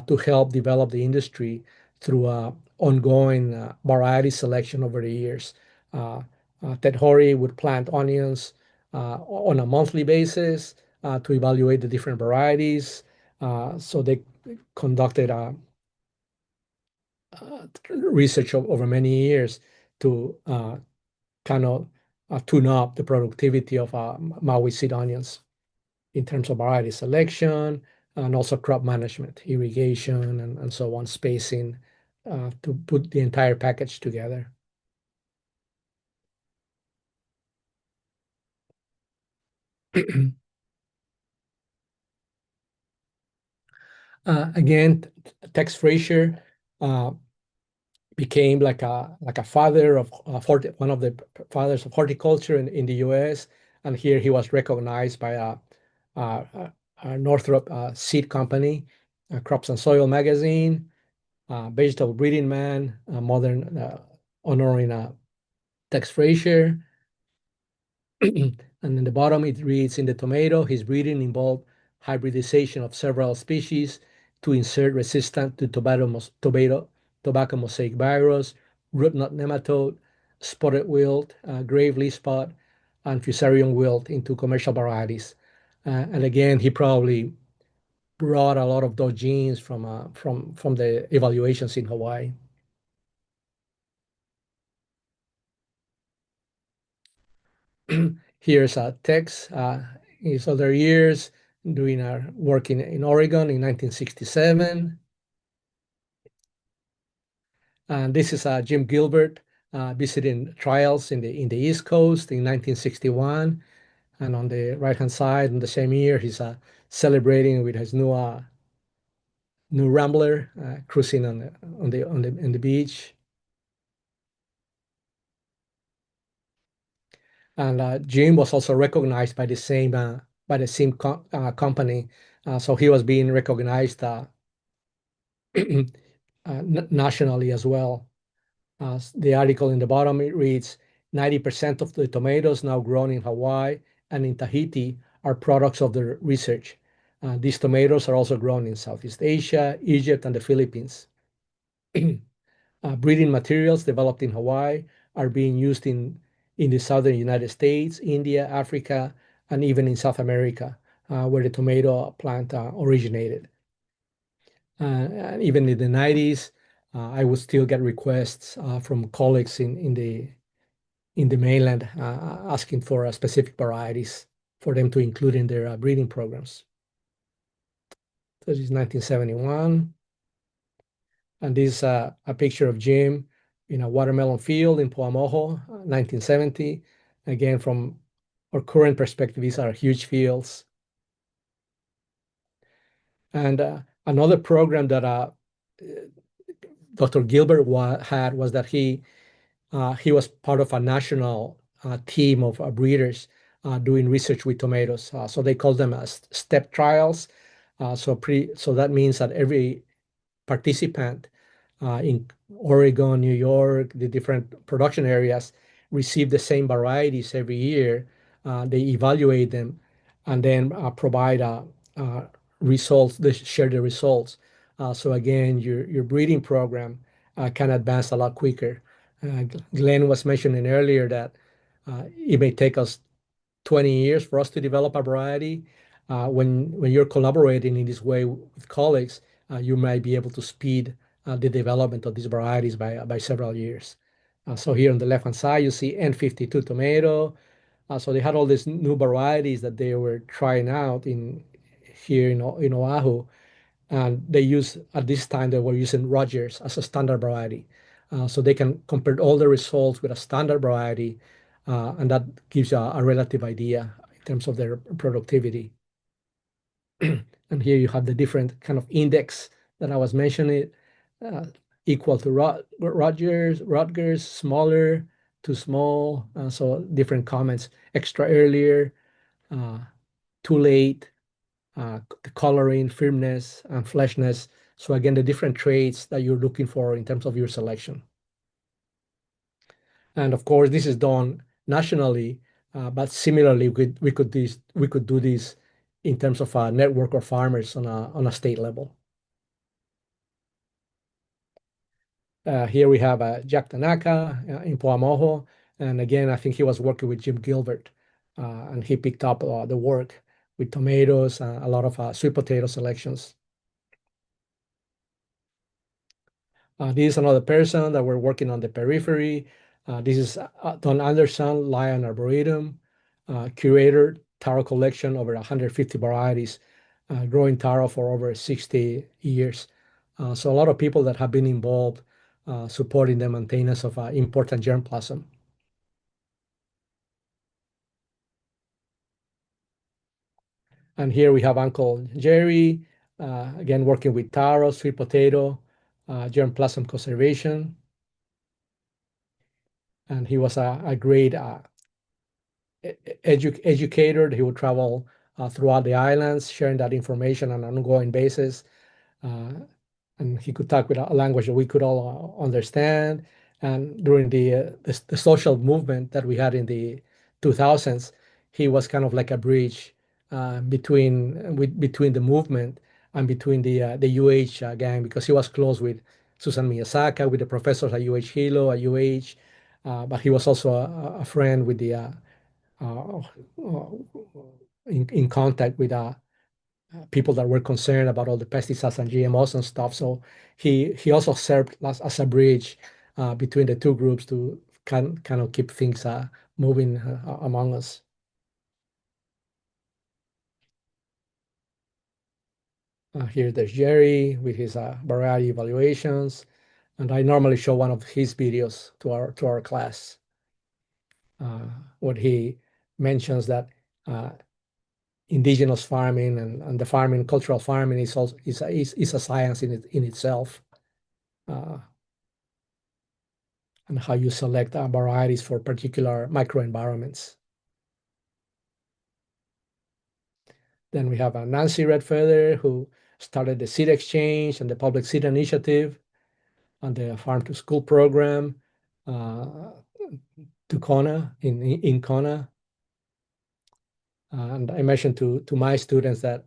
to help develop the industry through ongoing variety selection over the years. Uh, Ted Horry would plant onions on a monthly basis to evaluate the different varieties. So they conducted research over many years to kind of tune up the productivity of Maui seed onions in terms of variety selection and also crop management, irrigation, and so on, spacing to put the entire package together. Again, Tex Frazier became like a father of one of the fathers of horticulture in the U.S. And here he was recognized by a Northrop Seed Company, Crops and Soil Magazine, Vegetable Breeding Man, modern honoring Tex Frazier. And in the bottom, it reads, in the tomato, his breeding involved hybridization of several species to insert resistant to tobacco mosaic virus, root knot nematode, spotted wilt, grave leaf spot, and fusarium wilt into commercial varieties. And again, he probably brought a lot of those genes from the evaluations in Hawaii. Here's a Tex, his other years doing our work in Oregon in 1967. And this is Jim Gilbert visiting trials in the East Coast in 1961. And on the right-hand side, in the same year, he's celebrating with his new Rambler, cruising on the beach. And Jim was also recognized by the same company, so he was being recognized nationally as well. The article in the bottom, it reads, 90% of the tomatoes now grown in Hawaii and in Tahiti are products of the research. These tomatoes are also grown in Southeast Asia, Egypt, and the Philippines. Breeding materials developed in Hawaii are being used in the southern United States, India, Africa, and even in South America, where the tomato plant originated. And even in the 90s, I would still get requests from colleagues in the mainland asking for specific varieties for them to include in their breeding programs. So this is 1971. And this is a picture of Jim in a watermelon field in Paumoho, 1970. Again, from our current perspective, these are huge fields. And another program that Dr. Gilbert had was that he was part of a national team of breeders doing research with tomatoes. So they call them step trials. So that means that every participant in Oregon, New York, the different production areas receive the same varieties every year. They evaluate them and then provide results. They share the results. So again, your breeding program can advance a lot quicker. Glenn was mentioning earlier that it may take us 20 years for us to develop a variety. When you're collaborating in this way with colleagues, you might be able to speed the development of these varieties by several years. So here on the left-hand side, you see N52 tomato. So they had all these new varieties that they were trying out here in Oahu. And at this time, they were using Rogers as a standard variety. So they can compare all the results with a standard variety, and that gives you a relative idea in terms of their productivity. And here you have the different kind of index that I was mentioning, equal to Rutgers, smaller, too small. So different comments, extra earlier, too late, the coloring, firmness, and fleshness. So again, the different traits that you're looking for in terms of your selection. And of course, this is done nationally, but similarly, we could do this in terms of a network of farmers on a state level. Here we have Jack Tanaka in Paumoho. And again, I think he was working with Jim Gilbert, and he picked up the work with tomatoes, a lot of sweet potato selections. This is another person that we're working on the periphery. This is Don Anderson, Lion Arboretum, curator, taro collection, over 150 varieties, growing taro for over 60 years. So a lot of people that have been involved supporting the maintenance of important germplasm. And here we have Uncle Jerry, again, working with taro, sweet potato, germplasm conservation. And he was a great educator. He would travel throughout the islands, sharing that information on an ongoing basis. Uh, and he could talk with a language that we could all understand. And during the social movement that we had in the 2000s, he was kind of like a bridge between the movement and between the UH gang, because he was close with Susan Miyazaki, with the professors at UH Hilo, at UH, but he was also a friend with uh, uh, in contact with people that were concerned about all the pesticides and GMOs and stuff. So he also served as a bridge between the two groups to kind of keep things moving among us. Here there's Jerry with his variety evaluations, and I normally show one of his videos to our class, where he mentions that indigenous farming and the farming, cultural farming, is also is a science in itself, and how you select varieties for particular microenvironments. Then we have Nancy Redfeather, who started the Seed Exchange and the Public Seed Initiative and the Farm to School program to Kona, in Kona. And I mentioned to my students that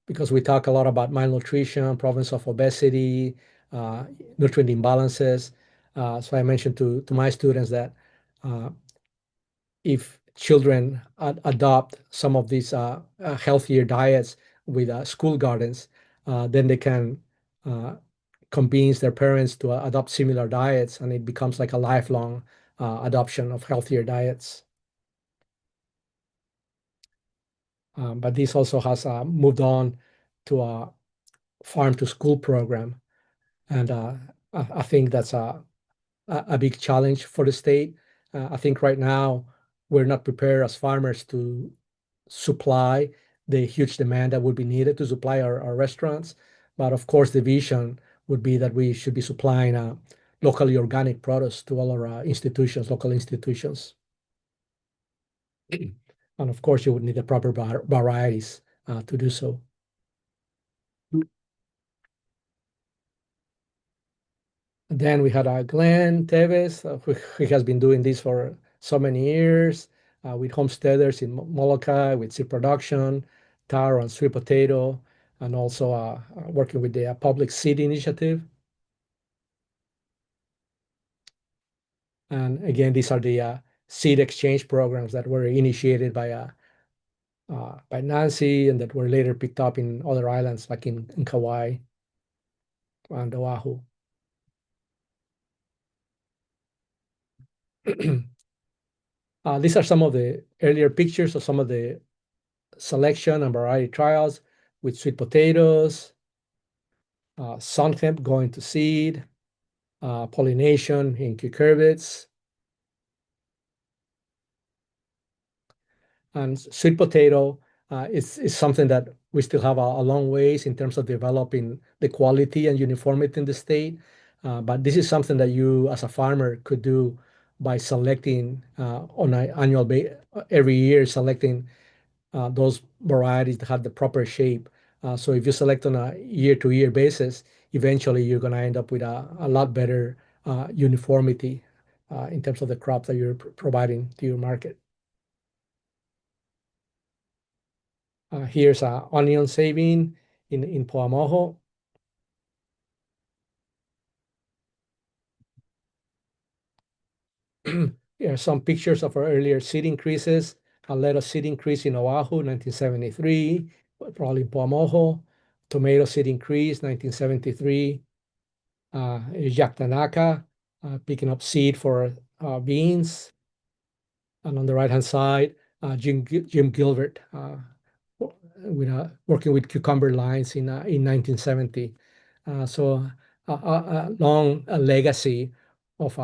because we talk a lot about malnutrition, problems of obesity, uh, nutrient imbalances. So I mentioned to my students that if children adopt some of these healthier diets with school gardens, then they can convince their parents to adopt similar diets, and it becomes like a lifelong adoption of healthier diets. But this also has moved on to a farm to school program. And I think that's a big challenge for the state. I think right now we're not prepared as farmers to supply the huge demand that would be needed to supply our restaurants. But of course, the vision would be that we should be supplying locally organic products to all our institutions, local institutions. And of course, you would need the proper varieties to do so. And then we had Glenn Teves, who has been doing this for so many years with homesteaders in Molokai, with seed production, taro and sweet potato, and also working with the Public Seed Initiative. And again, these are the seed exchange programs that were initiated by Nancy and that were later picked up in other islands like in Kauai and Oahu. These are some of the earlier pictures of some of the selection and variety trials with sweet potatoes, sun hemp going to seed, pollination in cucurbits. And sweet potato is something that we still have a long ways in terms of developing the quality and uniformity in the state. But this is something that you, as a farmer, could do by selecting on an annual basis, every year, selecting those varieties that have the proper shape. So if you select on a year-to-year basis, eventually you're going to end up with a lot better uniformity in terms of the crops that you're providing to your market. Here's onion saving in Poamoho. Here are some pictures of our earlier seed increases. A lettuce seed increase in Oahu, 1973, probably in Poamoho. Tomato seed increase, 1973. Jack Tanaka picking up seed for beans. And on the right-hand side, Jim Gilbert working with cucumber lines in 1970. So a long legacy of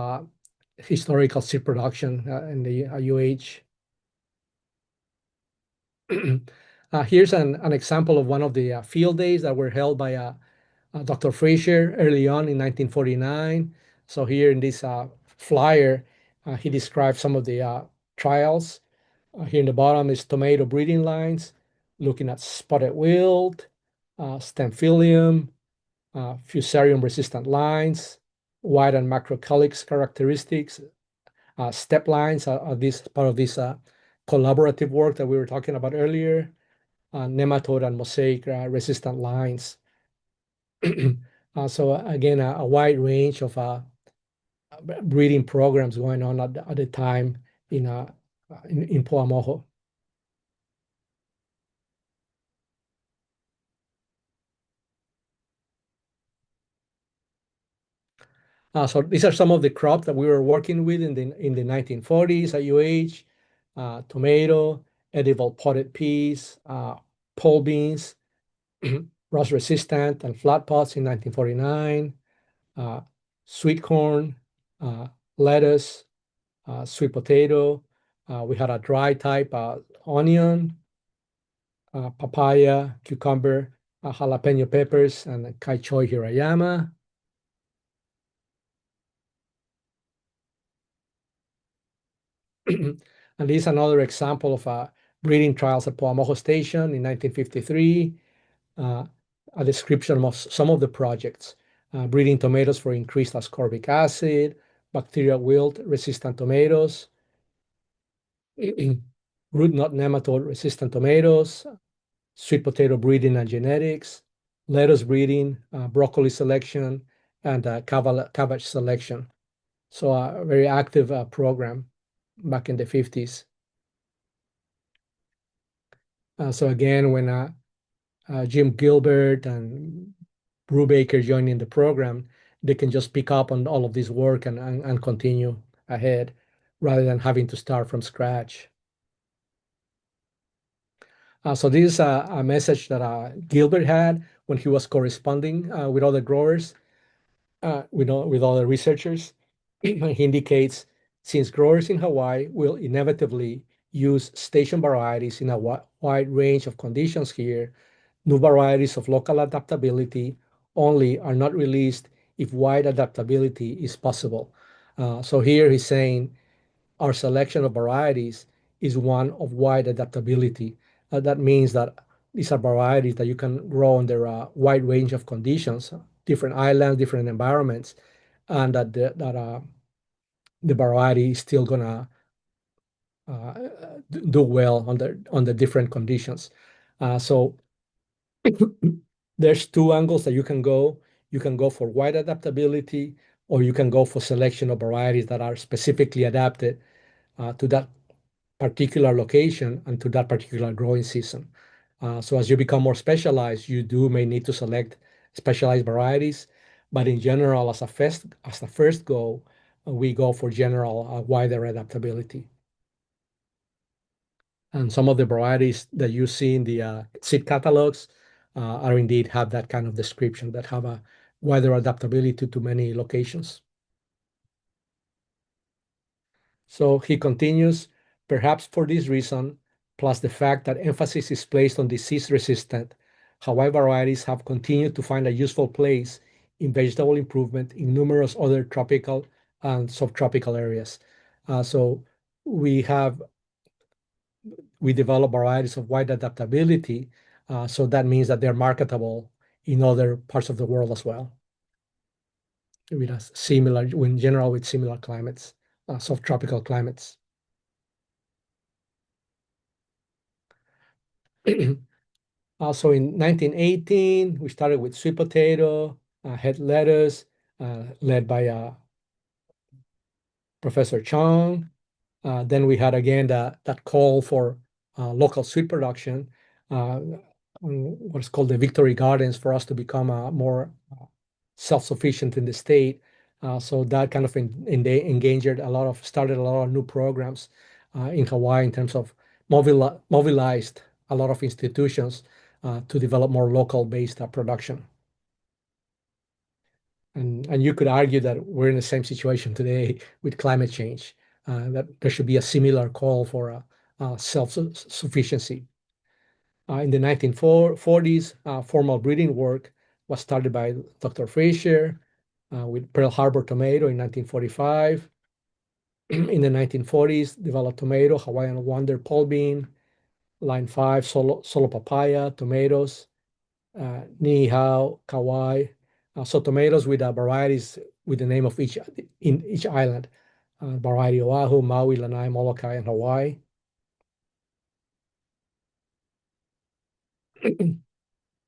historical seed production in the UH. Here's an example of one of the field days that were held by Dr. Fraser early on in 1949. So here in this flyer, he describes some of the trials. Here in the bottom is tomato breeding lines, looking at spotted wilt, Stemphylium, Fusarium resistant lines, wide and macrocalyx characteristics, step lines are this part of this collaborative work that we were talking about earlier, nematode and mosaic resistant lines. So again, a wide range of breeding programs going on at the time in Poamoho. So these are some of the crops that we were working with in the 1940s at UH: tomato, edible potted peas, pole beans, rust resistant and flat pots in 1949, sweet corn, lettuce, sweet potato. We had a dry type onion, papaya, cucumber, jalapeno peppers, and kaichoi hirayama. And this is another example of breeding trials at Poamoho Station in 1953. A description of some of the projects: breeding tomatoes for increased ascorbic acid, bacterial wilt resistant tomatoes, root knot nematode resistant tomatoes, sweet potato breeding and genetics, lettuce breeding, broccoli selection, and cabbage selection. So a very active program back in the 50s. So again, when Jim Gilbert and Brubaker joining the program, they can just pick up on all of this work and continue ahead rather than having to start from scratch. So this is a message that Gilbert had when he was corresponding with other growers, with other researchers. He indicates, since growers in Hawaii will inevitably use station varieties in a wide range of conditions here, new varieties of local adaptability only are not released if wide adaptability is possible. So here he's saying our selection of varieties is one of wide adaptability. That means that these are varieties that you can grow under a wide range of conditions, different islands, different environments, and that the variety is still gonna uh, do well under different conditions. So there's two angles that you can go. You can go for wide adaptability, or you can go for selection of varieties that are specifically adapted to that particular location and to that particular growing season. So as you become more specialized, you may need to select specialized varieties. But in general, as a first go, we go for general wider adaptability. And some of the varieties that you see in the seed catalogs are indeed have that kind of description, that have a wider adaptability to many locations. So he continues, perhaps for this reason, plus the fact that emphasis is placed on disease-resistant, Hawaii varieties have continued to find a useful place in vegetable improvement in numerous other tropical and subtropical areas. So we develop varieties of wide adaptability, so that means that they're marketable in other parts of the world as well. In general, with similar climates, subtropical climates. Also in 1918, we started with sweet potato, head lettuce, led by Professor Chong. Then we had again that call for local sweet production, what's called the Victory Gardens, for us to become more self-sufficient in the state. So that kind of started a lot of new programs in Hawaii in terms of mobilized a lot of institutions to develop more local-based production. And you could argue that we're in the same situation today with climate change, that there should be a similar call for self-sufficiency. In the 1940s, formal breeding work was started by Dr. Fraser with Pearl Harbor tomato in 1945. In the 1940s, developed tomato, Hawaiian Wonder pole bean, line 5, solo papaya, tomatoes, ni hao, Kauai. So tomatoes with varieties with the name of each in each island. Variety Oahu, Maui, Lanai, Molokai, and Hawaii. In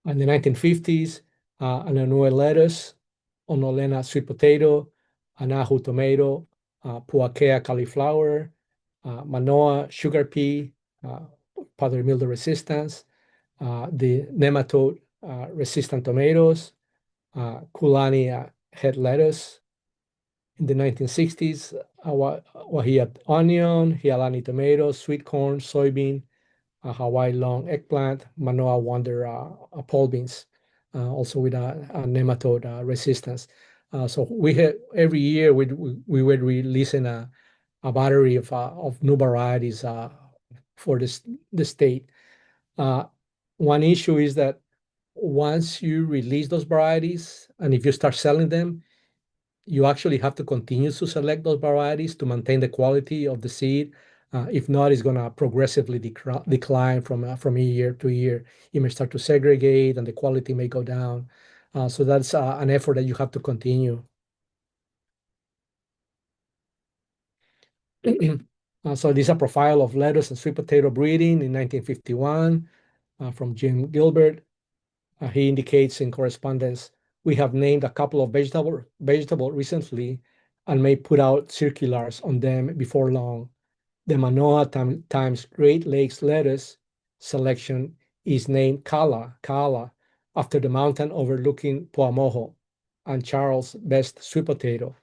the 1950s, Ananue lettuce, Onolena sweet potato, Anahu tomato, Puakea cauliflower, Manoa sugar pea, powdery mildew resistance, the nematode resistant tomatoes, Kulani head lettuce. In the 1960s, Wahia onion, Hialani tomatoes, sweet corn, soybean, Hawaii long eggplant, Manoa wonder pole beans, also with a nematode resistance. So we had every year we were releasing a battery of new varieties for the state. One issue is that once you release those varieties and if you start selling them, you actually have to continue to select those varieties to maintain the quality of the seed. If not, it's going to progressively decline from year to year. It may start to segregate and the quality may go down. So that's an effort that you have to continue. So this is a profile of lettuce and sweet potato breeding in 1951 from Jim Gilbert. He indicates in correspondence, we have named a couple of vegetable recently and may put out circulars on them before long. The Manoa times Great Lakes lettuce selection is named Kala, after the mountain overlooking Puamoho, and Charles' best sweet potato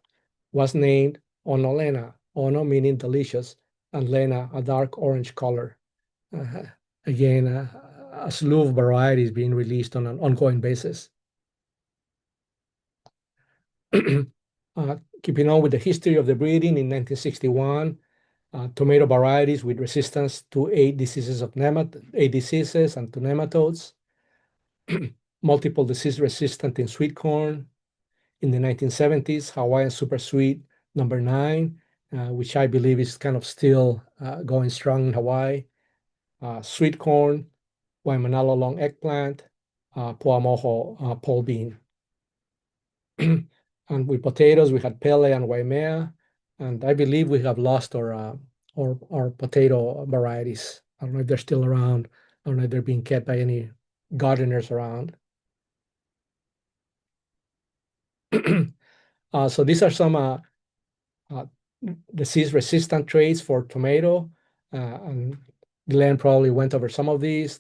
was named Onolena, Ono meaning delicious, and Lena, a dark orange color. Uh, Again, a slew of varieties being released on an ongoing basis. Keeping on with the history of the breeding, in 1961, tomato varieties with resistance to 8 diseases and to nematodes, multiple disease resistant in sweet corn. In the 1970s, Hawaiian Super Sweet number 9, which I believe is kind of still going strong in Hawaii. Sweet corn, Waimanalo long eggplant, Puamoho pole bean. And with potatoes, we had Pele and Waimea, and I believe we have lost our potato varieties. I don't know if they're still around. I don't know if they're being kept by any gardeners around. So these are some disease-resistant traits for tomato, and Glenn probably went over some of these.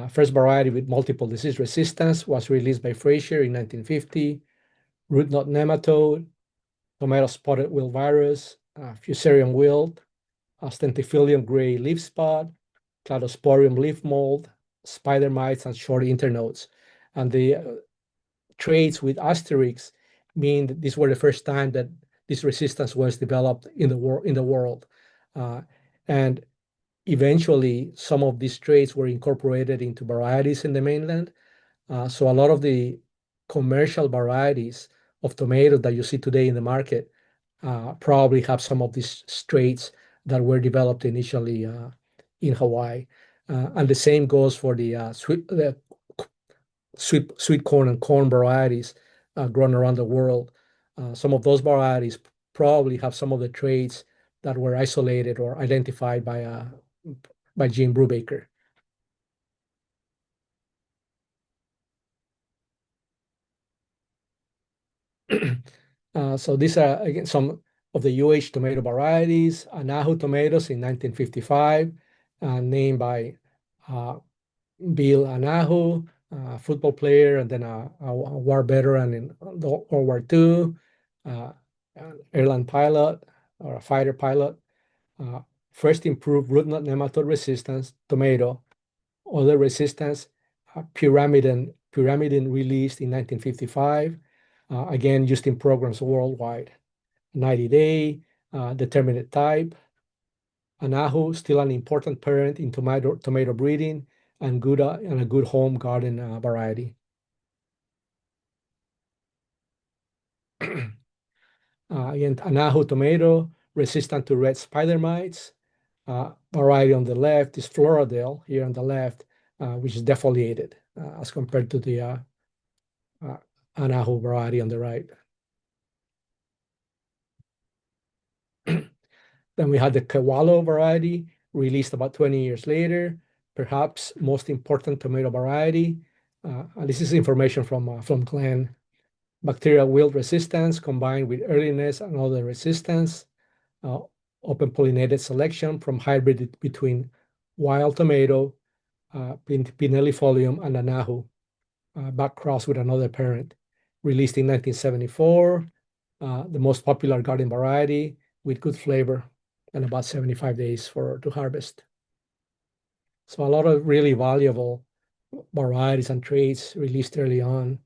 First variety with multiple disease resistance was released by Fraser in 1950. Root knot nematode, tomato spotted wilt virus, fusarium wilt, Stentiphilium gray leaf spot, Cladosporium leaf mold, spider mites, and short internodes. And the traits with asterisks mean that these were the first time that this resistance was developed in the world. And eventually, some of these traits were incorporated into varieties in the mainland. So a lot of the commercial varieties of tomatoes that you see today in the market probably have some of these traits that were developed initially in Hawaii. And the same goes for the sweet corn and corn varieties grown around the world. Some of those varieties probably have some of the traits that were isolated or identified by Jim Brubaker. So these are, again, some of the UH tomato varieties. Anahu tomatoes in 1955, named by Bill Anahu. football player and then a war veteran in World War II, an airline pilot or a fighter pilot. Uh, First improved root knot nematode resistance, tomato. Other resistance, pyrimidine released in 1955, again used in programs worldwide. 90-day, determinate type. Anahu, still an important parent in tomato breeding and a good home garden variety. Again, Anahu tomato, resistant to red spider mites. Variety on the left is Floradale here on the left, which is defoliated as compared to the Anahu variety on the right. Then we had the Kewalo variety released about 20 years later, perhaps most important tomato variety. And this is information from Glenn. Bacterial wilt resistance combined with earliness and other resistance. Open pollinated selection from hybrid between wild tomato, Pinellifolium, and Anahu, back crossed with another parent. Released in 1974, the most popular garden variety with good flavor and about 75 days to harvest. So a lot of really valuable varieties and traits released early on.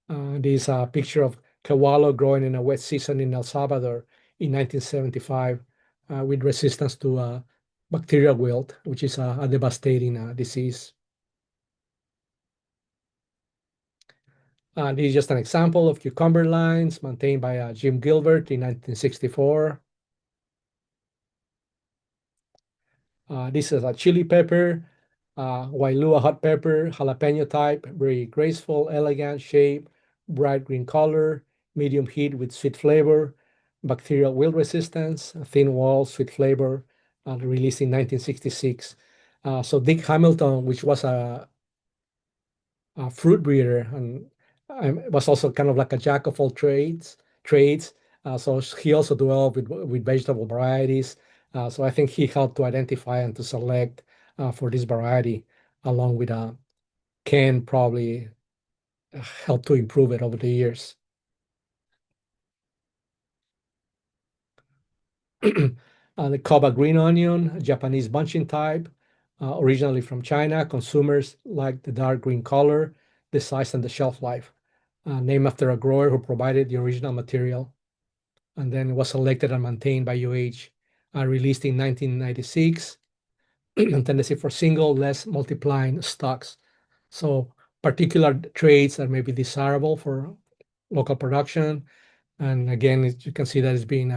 This is a picture of Kewalo growing in a wet season in El Salvador in 1975 with resistance to bacterial wilt, which is a devastating disease. This is just an example of cucumber lines maintained by Jim Gilbert in 1964. This is a chili pepper, Wailua hot pepper, jalapeno type, very graceful, elegant shape, bright green color, medium heat with sweet flavor, bacterial wilt resistance, thin wall, sweet flavor, released in 1966. So Dick Hamilton, which was a fruit breeder and was also kind of like a jack of all trades. So he also developed with vegetable varieties. So I think he helped to identify and to select for this variety, along with Ken probably helped to improve it over the years. The Koba green onion, a Japanese bunching type, originally from China. Consumers like the dark green color, the size, and the shelf life. Named after a grower who provided the original material, and then was selected and maintained by UH, released in 1996, tendency for single, less multiplying stocks. So particular traits that may be desirable for local production. And again, you can see that it's being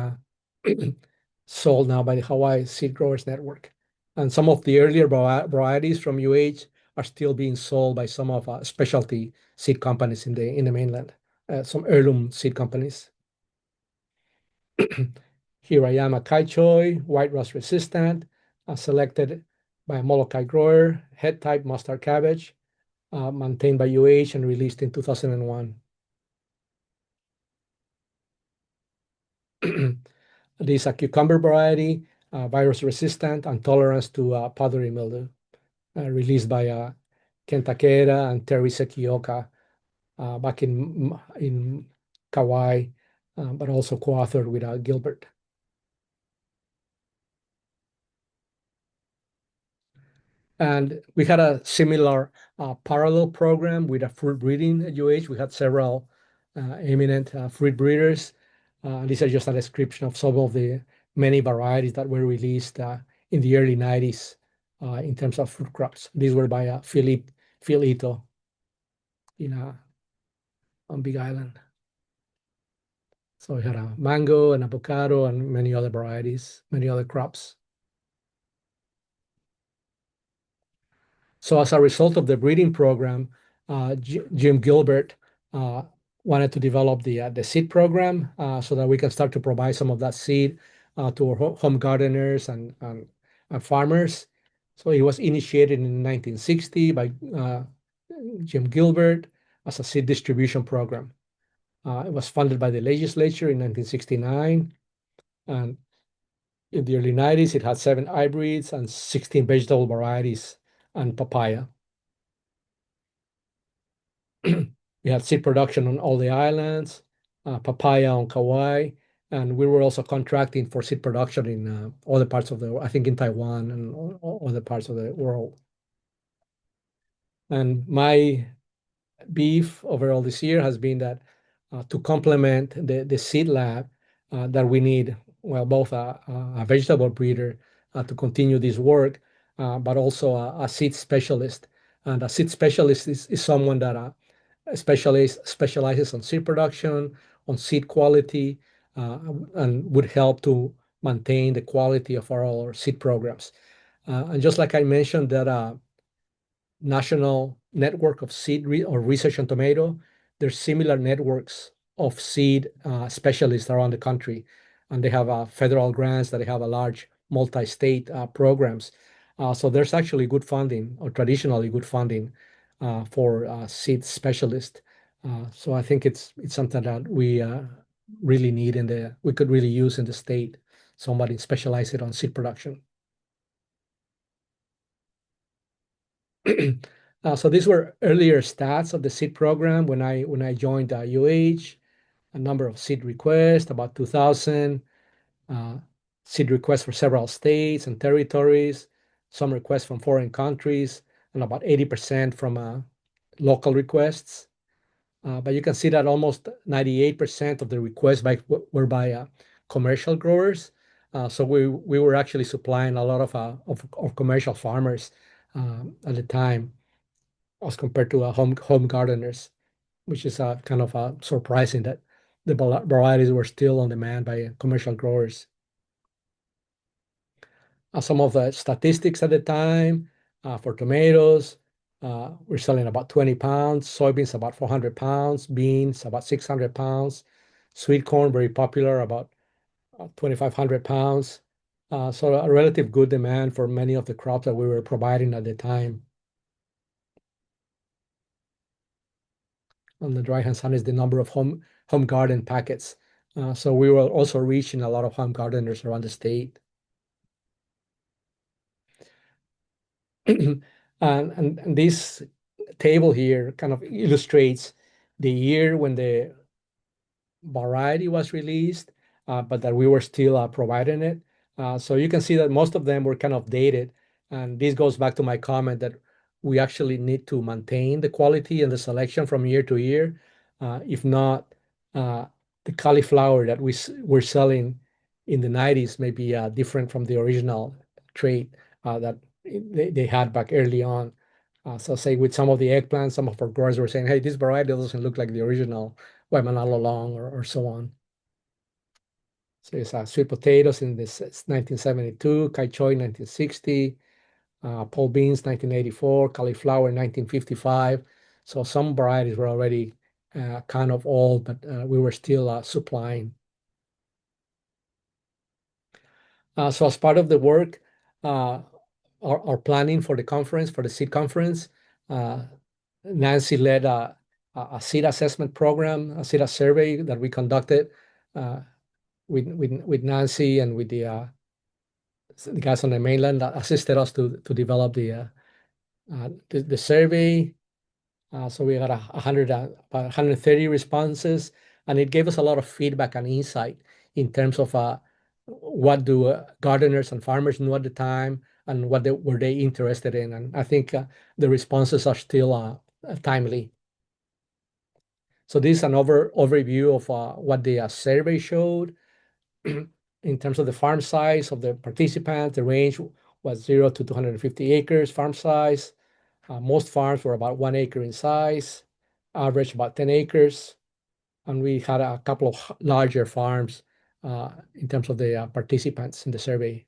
sold now by the Hawaii Seed Growers Network. And some of the earlier varieties from UH are still being sold by some of specialty seed companies in the mainland, some heirloom seed companies. Hirayama Kaichoi, white rust resistant, selected by a Molokai grower, head type mustard cabbage, maintained by UH and released in 2001. This is a cucumber variety, virus resistant and tolerance to powdery mildew, released by Ken Takeda and Teresa Kiyoka back in Kauai, but also co-authored with Gilbert. And we had a similar parallel program with a fruit breeding at UH. We had several eminent fruit breeders. These are just a description of some of the many varieties that were released in the early 90s in terms of fruit crops. These were by Phil Ito on Big Island. So we had a mango and avocado and many other varieties, many other crops. So as a result of the breeding program, Jim Gilbert wanted to develop the seed program so that we can start to provide some of that seed to our home gardeners and farmers. So it was initiated in 1960 by Jim Gilbert as a seed distribution program. It was funded by the legislature in 1969. And in the early 90s, it had 7 hybrids and 16 vegetable varieties and papaya. We had seed production on all the islands, papaya on Kauai, and we were also contracting for seed production in other parts of the, I think in Taiwan and other parts of the world. And my beef overall this year has been that to complement the seed lab that we need, well, both a vegetable breeder to continue this work, but also a seed specialist. And a seed specialist is someone that specializes on seed production, on seed quality, and would help to maintain the quality of our seed programs. And just like I mentioned that national network of seed or research on tomato, there's similar networks of seed specialists around the country, and they have federal grants that they have a large multi-state programs. So there's actually good funding, or traditionally good funding, for seed specialists. So I think it's something that we really need we could really use in the state, somebody specialized on seed production. So these were earlier stats of the seed program when I joined UH. A number of seed requests, about 2,000 uh, seed requests for several states and territories, some requests from foreign countries, and about 80% from local requests. But you can see that almost 98% of the requests were by commercial growers. So we were actually supplying a lot of commercial farmers at the time as compared to home gardeners, which is kind of surprising that the varieties were still on demand by commercial growers. Some of the statistics at the time for tomatoes, we're selling about 20 pounds, soybeans about 400 pounds, beans about 600 pounds, sweet corn very popular, about 2,500 pounds. So a relative good demand for many of the crops that we were providing at the time. On the right-hand side is the number of home garden packets. So we were also reaching a lot of home gardeners around the state. And this table here kind of illustrates the year when the variety was released, but that we were still providing it. So you can see that most of them were kind of dated. And this goes back to my comment that we actually need to maintain the quality and the selection from year to year. If not, the cauliflower that were selling in the 90s may be different from the original trait that they had back early on. So say with some of the eggplants, some of our growers were saying, hey, this variety doesn't look like the original Waimanalo long or so on. So it's sweet potatoes in this 1972, kai choy 1960, pole beans 1984, cauliflower 1955. So some varieties were already kind of old, but we were still supplying. So as part of the work, our planning for the conference, for the seed conference, Nancy led a seed assessment program, a seed survey that we conducted with Nancy and with the guys on the mainland that assisted us to develop the survey. So we got about 130 responses, and it gave us a lot of feedback and insight in terms of what do gardeners and farmers knew at the time and what were they interested in. And I think the responses are still timely. So this is an overview of what the survey showed. In terms of the farm size of the participants, the range was 0 to 250 acres farm size. Most farms were about 1 acre in size, average about 10 acres. And we had a couple of larger farms in terms of the participants in the survey.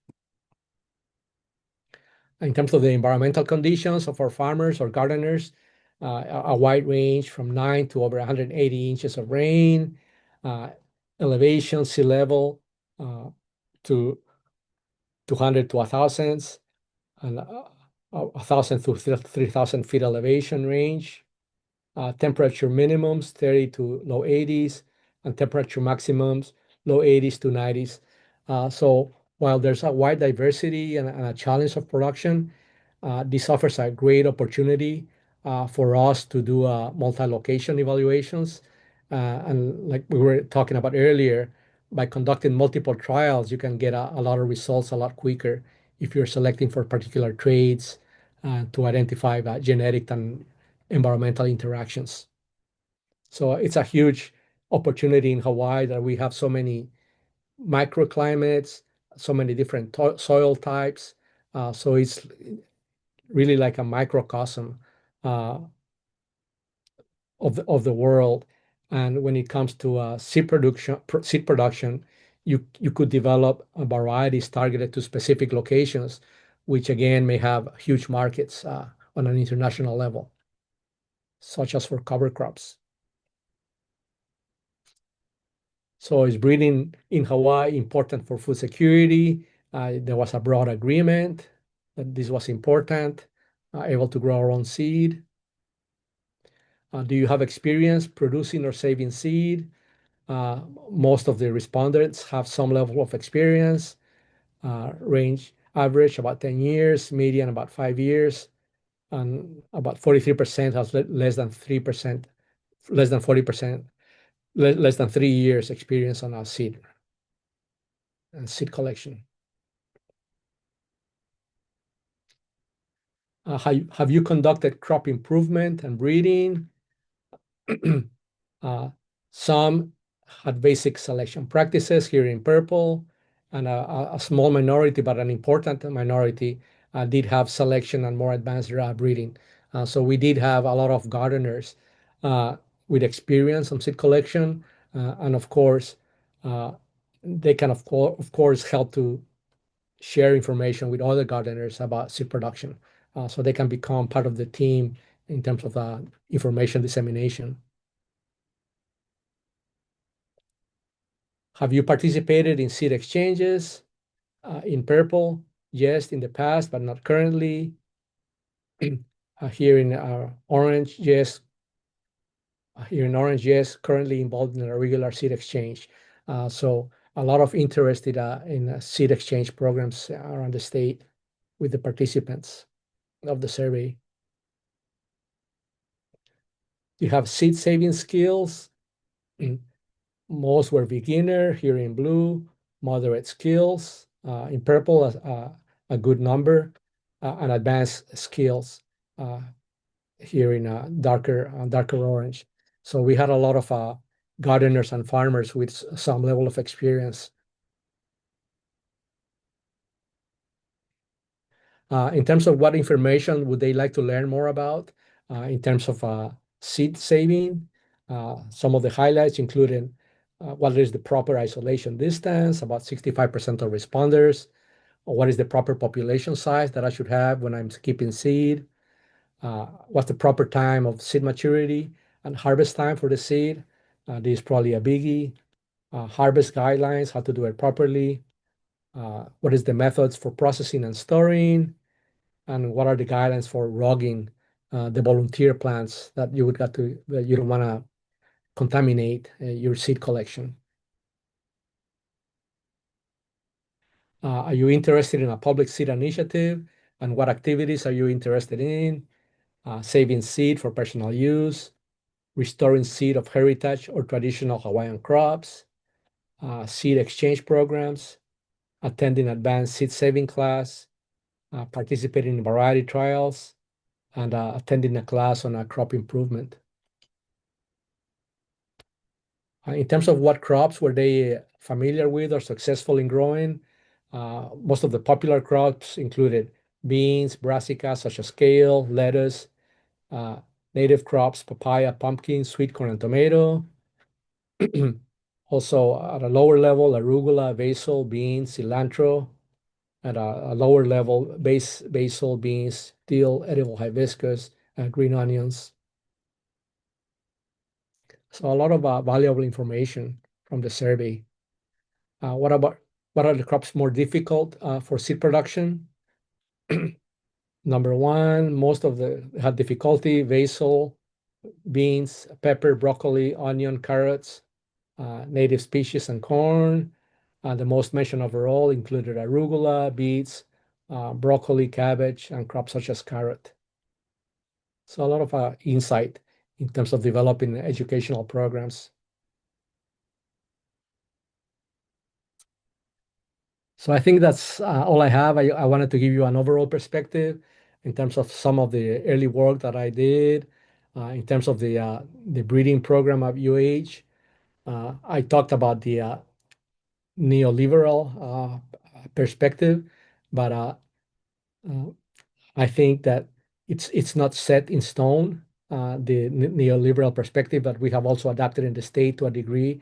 In terms of the environmental conditions of our farmers or gardeners, a wide range from 9 to over 180 inches of rain, elevation, sea level, to 200 to 1,000, and 1,000 to 3,000 feet elevation range. Temperature minimums 30 to low 80s, and temperature maximums low 80s to 90s. So while there's a wide diversity and a challenge of production, this offers a great opportunity for us to do multi-location evaluations. And like we were talking about earlier, by conducting multiple trials, you can get a lot of results a lot quicker if you're selecting for particular traits to identify genetic and environmental interactions. So it's a huge opportunity in Hawaii that we have so many microclimates, so many different soil types. So it's really like a microcosm uh, of the world. And when it comes to seed production, you could develop varieties targeted to specific locations, which again may have huge markets on an international level, such as for cover crops. So is breeding in Hawaii important for food security? There was a broad agreement that this was important, able to grow our own seed. Do you have experience producing or saving seed? Uh, Most of the respondents have some level of experience, range average about 10 years, median about 5 years, and about 43% has less than 3%, less than 40%, less than 3 years experience on our seed and seed collection. Have you conducted crop improvement and breeding? Uh, some had basic selection practices here in purple, and a small minority, but an important minority, did have selection and more advanced breeding. So we did have a lot of gardeners uh, with experience on seed collection, and of course, uh, they can of course help to share information with other gardeners about seed production, so they can become part of the team in terms of information dissemination. Have you participated in seed exchanges? In purple, yes, in the past, but not currently. Here in orange, yes. Here in orange, yes, currently involved in a regular seed exchange. So a lot of interest in seed exchange programs around the state with the participants of the survey. You have seed saving skills. Most were beginner, here in blue, moderate skills, in purple, a good number, and advanced skills here in darker orange. So we had a lot of gardeners and farmers with some level of experience. In terms of what information would they like to learn more about, in terms of seed saving, some of the highlights included what is the proper isolation distance, about 65% of responders, or what is the proper population size that I should have when I'm keeping seed, what's the proper time of seed maturity and harvest time for the seed. This is probably a biggie. Harvest guidelines, how to do it properly, what is the methods for processing and storing, and what are the guidelines for logging the volunteer plants that you don't want to contaminate your seed collection. Are you interested in a public seed initiative? And what activities are you interested in? Saving seed for personal use, restoring seed of heritage or traditional Hawaiian crops, seed exchange programs, attending advanced seed saving class, participating in variety trials, and attending a class on crop improvement. In terms of what crops were they familiar with or successful in growing, most of the popular crops included beans, brassicas such as kale, lettuce, uh, native crops, papaya, pumpkin, sweet corn, and tomato. Also, at a lower level, arugula, basil, beans, cilantro. At a lower level, basil, beans, dill, edible hibiscus, green onions. So a lot of valuable information from the survey. What about what are the crops more difficult for seed production? Number one, most of the had difficulty, basil, beans, pepper, broccoli, onion, carrots, native species, and corn. The most mentioned overall included arugula, beets, broccoli, cabbage, and crops such as carrot. So a lot of insight in terms of developing educational programs. So I think that's all I have. I wanted to give you an overall perspective in terms of some of the early work that I did, in terms of the breeding program at UH. I talked about the neoliberal perspective, but uh, I think that it's not set in stone, the neoliberal perspective that we have also adapted in the state to a degree,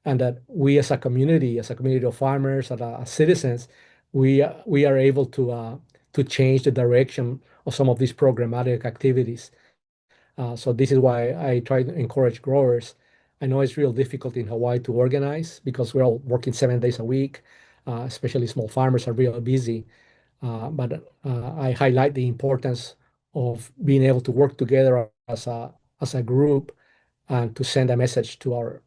and that we as a community of farmers, as citizens, we are able to change the direction of some of these programmatic activities. So this is why I try to encourage growers. I know it's real difficult in Hawaii to organize because we're all working 7 days a week. Especially small farmers are real busy. But I highlight the importance of being able to work together as a group and to send a message to our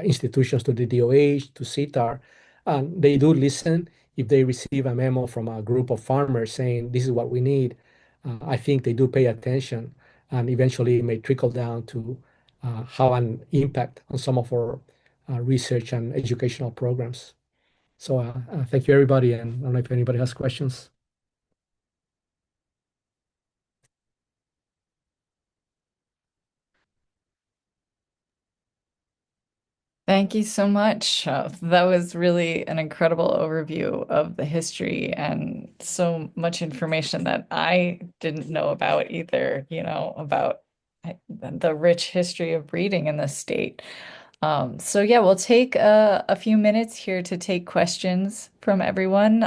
institutions, to the DOH, to CITAR. And they do listen if they receive a memo from a group of farmers saying this is what we need. I think they do pay attention, and eventually it may trickle down to have an impact on some of our research and educational programs. So thank you, everybody. And I don't know if anybody has questions. Thank you so much. That was really an incredible overview of the history and so much information that I didn't know about either, about the rich history of breeding in the state. So yeah, we'll take a few minutes here to take questions from everyone,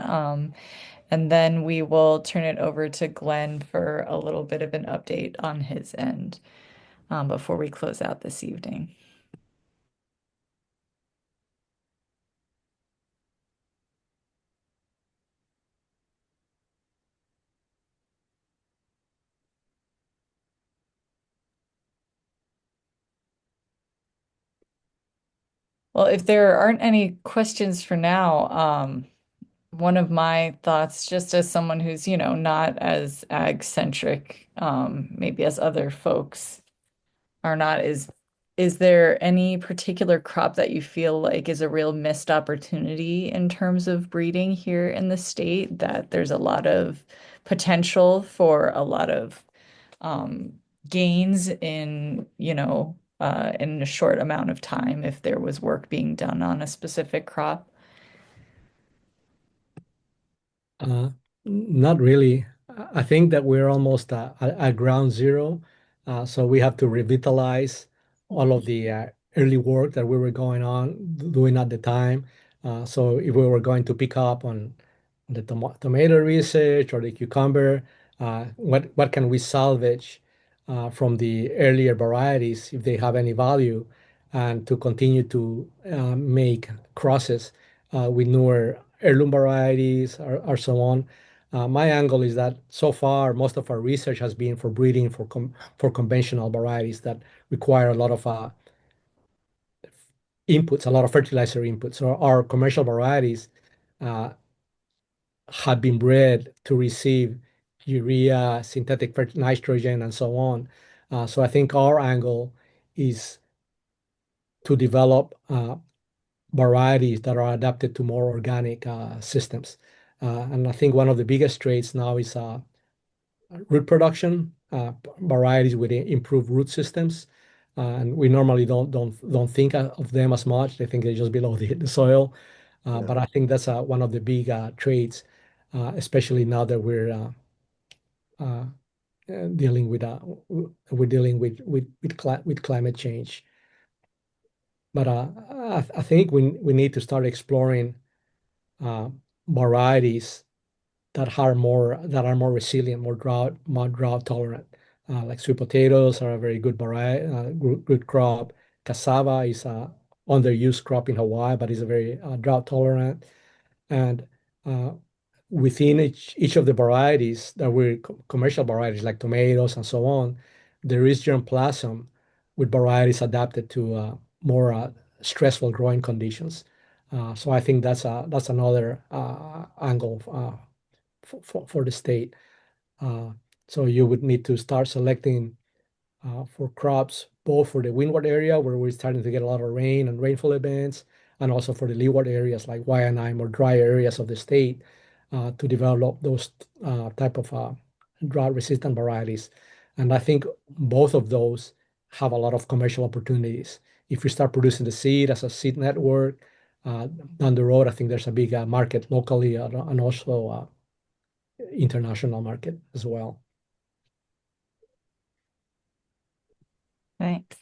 and then we will turn it over to Glenn for a little bit of an update on his end, before we close out this evening. Well, if there aren't any questions for now, one of my thoughts, just as someone who's, not as ag-centric, maybe as other folks are not, is there any particular crop that you feel like is a real missed opportunity in terms of breeding here in the state, that there's a lot of potential for a lot of um, gains in a short amount of time if there was work being done on a specific crop? Uh, Not really. I think that we're almost at ground zero. So we have to revitalize all of the early work that we were doing at the time. So if we were going to pick up on the tomato research or the cucumber, what can we salvage from the earlier varieties if they have any value, and to continue to make crosses with newer heirloom varieties or so on. My angle is that so far, most of our research has been for breeding for conventional varieties that require a lot of inputs, a lot of fertilizer inputs. So our commercial varieties uh, had been bred to receive urea, synthetic nitrogen, and so on. So I think our angle is to develop varieties that are adapted to more organic systems. And I think one of the biggest traits now is root production, varieties with improved root systems. And we normally don't think of them as much. They think they're just below the soil. But I think that's one of the big traits, especially now that uh, dealing with we're dealing with climate change. But I think we need to start exploring uh, varieties that are more resilient, more drought tolerant. Like sweet potatoes are a very good variety, good crop. Cassava is a underused crop in Hawaii, but is a very drought tolerant. And uh, within each of the varieties that were commercial varieties like tomatoes and so on, there is germplasm with varieties adapted to more stressful growing conditions. So I think that's another angle for the state. Uh, so you would need to start selecting for crops, both for the windward area where we're starting to get a lot of rain and rainfall events, and also for the leeward areas like Waianae, more dry areas of the state, to develop those type of drought-resistant varieties. And I think both of those have a lot of commercial opportunities. If we start producing the seed as a seed network, uh, down the road, I think there's a big market locally and also international market as well. Thanks.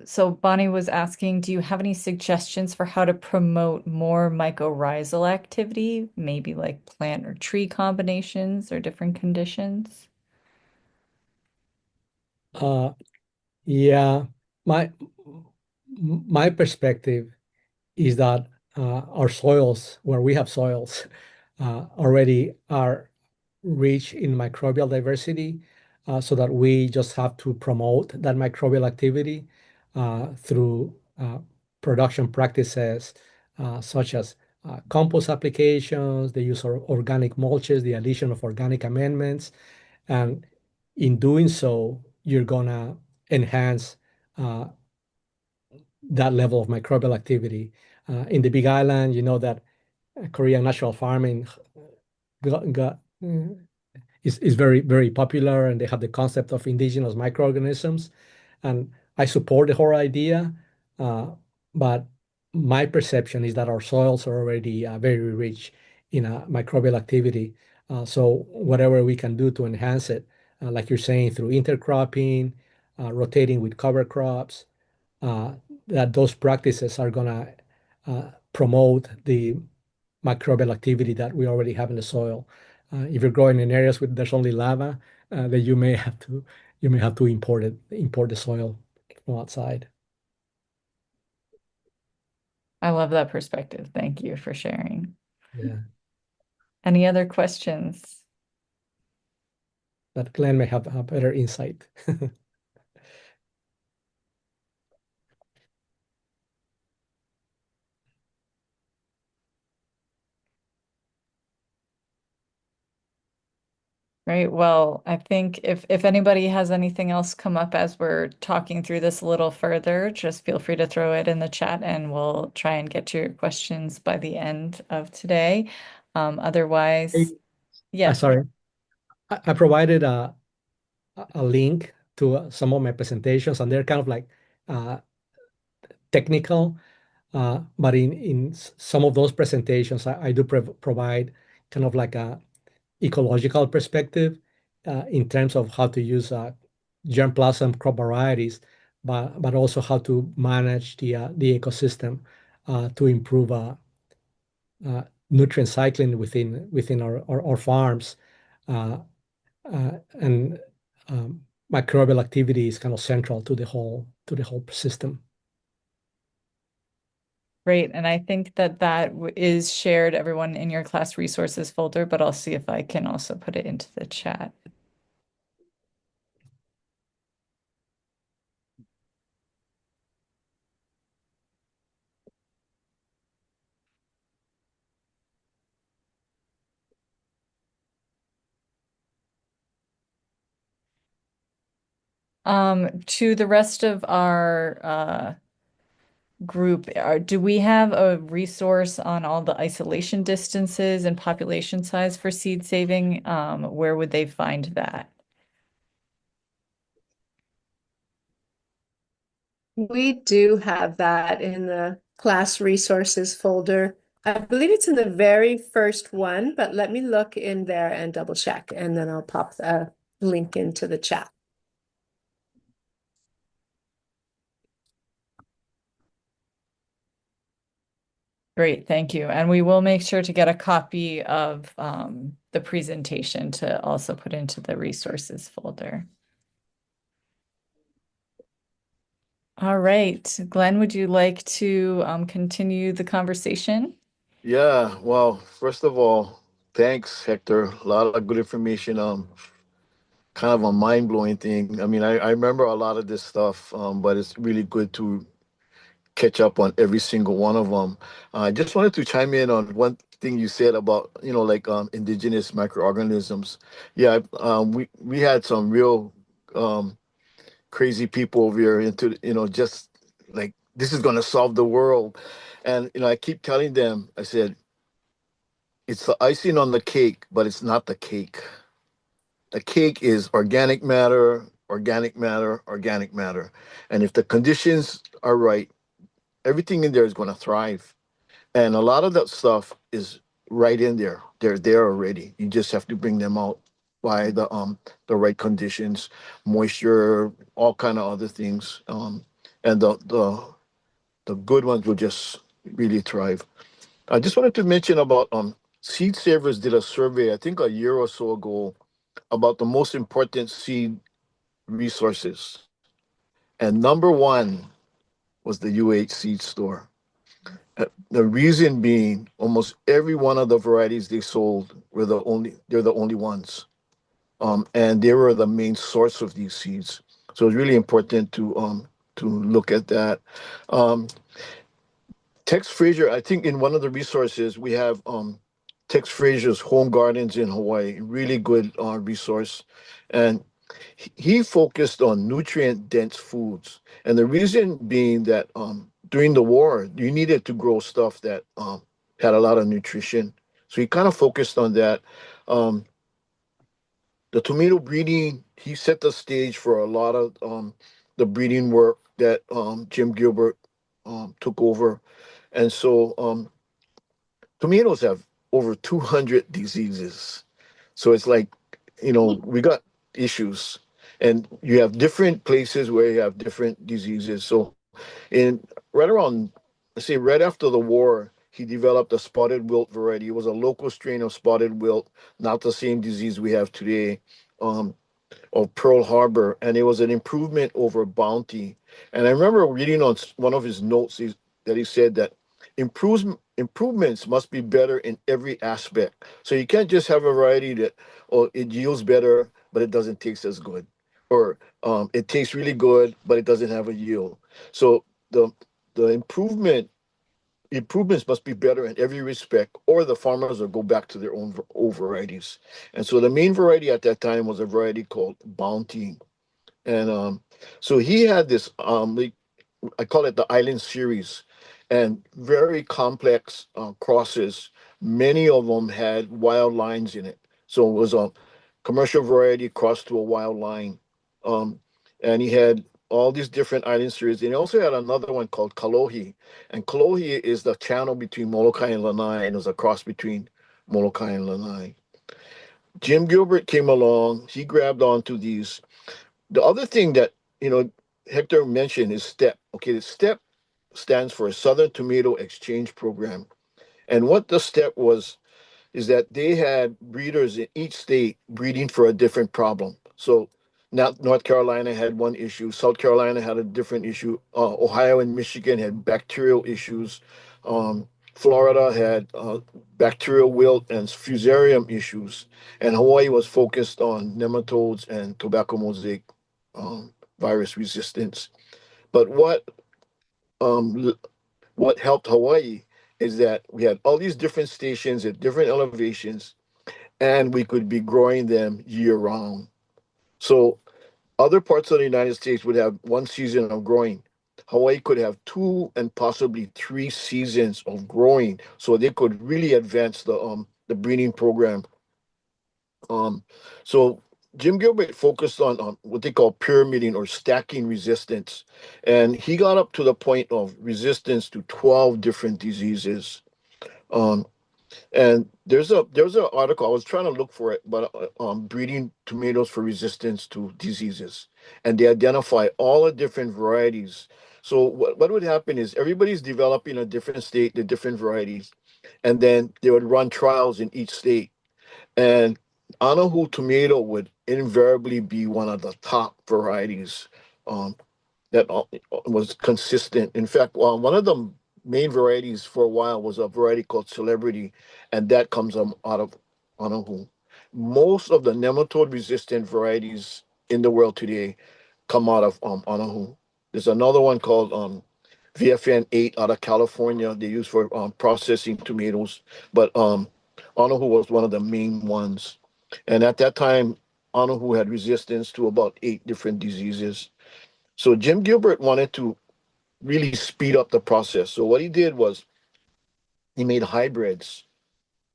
So Bonnie was asking, do you have any suggestions for how to promote more mycorrhizal activity, maybe like plant or tree combinations or different conditions? Uh, yeah, my my perspective is that our soils, where we have soils, already are rich in microbial diversity, so that we just have to promote that microbial activity through production practices such as compost applications, the use of organic mulches, the addition of organic amendments. And in doing so, you're gonna enhance uh, that level of microbial activity. In the Big Island, you know that Korean natural farming got is very, very popular, and they have the concept of indigenous microorganisms. And I support the whole idea, uh, but my perception is that our soils are already very rich in microbial activity. So whatever we can do to enhance it, like you're saying, through intercropping, rotating with cover crops, uh, that those practices are gonna promote the microbial activity that we already have in the soil. If you're growing in areas where there's only lava, then you may have to import the soil from outside. I love that perspective. Thank you for sharing. Yeah, Any other questions? but Glenn may have a better insight. Right. Well, I think if anybody has anything else come up as we're talking through this a little further, just feel free to throw it in the chat and we'll try and get to your questions by the end of today. Hey, Otherwise, yes. sorry, I provided a link to some of my presentations, and they're kind of like uh, technical. But in some of those presentations, I do provide kind of like a ecological perspective in terms of how to use germplasm crop varieties, but also how to manage the ecosystem to improve nutrient cycling within our farms. Uh, and microbial activity is kind of central to the whole system. Great. And I think that is shared everyone in your class resources folder, but I'll see if I can also put it into the chat. To the rest of our group, do we have a resource on all the isolation distances and population size for seed saving? Where would they find that? We do have that in the class resources folder. I believe it's in the very first one, but let me look in there and double check, and then I'll pop the link into the chat. Great, thank you. And we will make sure to get a copy of the presentation to also put into the resources folder. All right, Glenn, would you like to continue the conversation? Yeah, well, first of all, thanks, Hector. A lot of good information. Kind of a mind-blowing thing. I mean, I remember a lot of this stuff, but it's really good to catch up on every single one of them. I just wanted to chime in on one thing you said about, like indigenous microorganisms. Yeah, we had some real crazy people over here into, just like this is going to solve the world. And, I keep telling them, I said, it's the icing on the cake, but it's not the cake. The cake is organic matter, organic matter, organic matter. And if the conditions are right, everything in there is going to thrive. And a lot of that stuff is right in there. They're there already. You just have to bring them out by the right conditions, moisture, all kind of other things. And the good ones will just really thrive. I just wanted to mention about Seed Savers did a survey, I think a year or so ago, about the most important seed resources. And number one was the UH seed store. The reason being, almost every one of the varieties they sold they're the only ones. And they were the main source of these seeds. So it's really important to look at that. Um, Tex Frazier, I think in one of the resources we have Tex Frazier's Home Gardens in Hawaii, really good resource. And he focused on nutrient dense foods. And the reason being that during the war, you needed to grow stuff that had a lot of nutrition. So he kind of focused on that. Um, the tomato breeding, he set the stage for a lot of the breeding work that Jim Gilbert took over. And so tomatoes have over 200 diseases. So it's like, we got issues. And you have different places where you have different diseases. So in right around, let's say right after the war, he developed a spotted wilt variety. It was a local strain of spotted wilt, not the same disease we have today. Um, of Pearl Harbor, and it was an improvement over Bounty. And I remember reading on one of his notes that he said that improvements must be better in every aspect. So you can't just have a variety that, oh, it yields better, but it doesn't taste as good, or it tastes really good, but it doesn't have a yield. So the improvements must be better in every respect, or the farmers will go back to their old varieties. And so the main variety at that time was a variety called Bounty. And so he had this, I call it the Island Series, and very complex crosses. Many of them had wild lines in it. So it was a commercial variety crossed to a wild line. Um, and he had all these different island series. And he also had another one called Kalohi. And Kalohi is the channel between Molokai and Lanai, and it was a cross between Molokai and Lanai. Jim Gilbert came along. He grabbed onto these. The other thing that, Hector mentioned is STEP. Okay, the STEP stands for Southern Tomato Exchange Program. And what the STEP was is that they had breeders in each state breeding for a different problem. So now North Carolina had one issue, South Carolina had a different issue, Ohio and Michigan had bacterial issues, Florida had bacterial wilt and fusarium issues, and Hawaii was focused on nematodes and tobacco mosaic virus resistance. But what helped Hawaii is that we had all these different stations at different elevations, and we could be growing them year round. So other parts of the United States would have one season of growing. Hawaii could have two and possibly three seasons of growing, so they could really advance the breeding program. Um, so Jim Gilbert focused on what they call pyramiding or stacking resistance, and he got up to the point of resistance to 12 different diseases. Um, and there's an article I was trying to look for it, but breeding tomatoes for resistance to diseases, and they identify all the different varieties. So what would happen is everybody's developing a different state, the different varieties, and then they would run trials in each state. And Anahu tomato would invariably be one of the top varieties. That was consistent. In fact, one of the main varieties for a while was a variety called Celebrity, and that comes out of Anahu. Most of the nematode resistant varieties in the world today come out of Anahu. There's another one called VFN 8 out of California. They use for processing tomatoes, but Anahu was one of the main ones. And at that time, Anahu had resistance to about 8 different diseases. So Jim Gilbert wanted to really speed up the process. So what he did was he made hybrids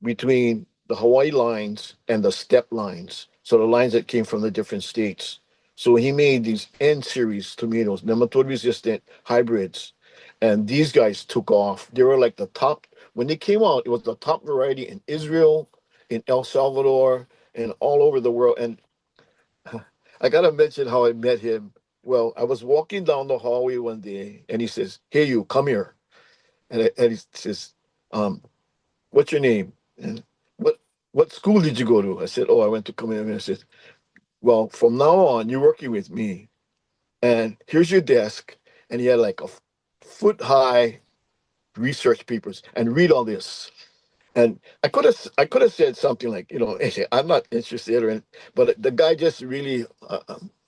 between the Hawaii lines and the steppe lines. So the lines that came from the different states. So he made these N series tomatoes, nematode resistant hybrids. And these guys took off. They were like the top, when they came out, it was the top variety in Israel, in El Salvador, and all over the world. And I got to mention how I met him. Well, I was walking down the hallway one day and he says, "Hey, you, come here." And he says, um, "What's your name? And what what school did you go to?" I said, "Oh, I went to community." And I said, "Well, from now on, you're working with me. And here's your desk." And he had like a foot high research papers and read all this. And I could have said something like, "Hey, I'm not interested," but the guy just really,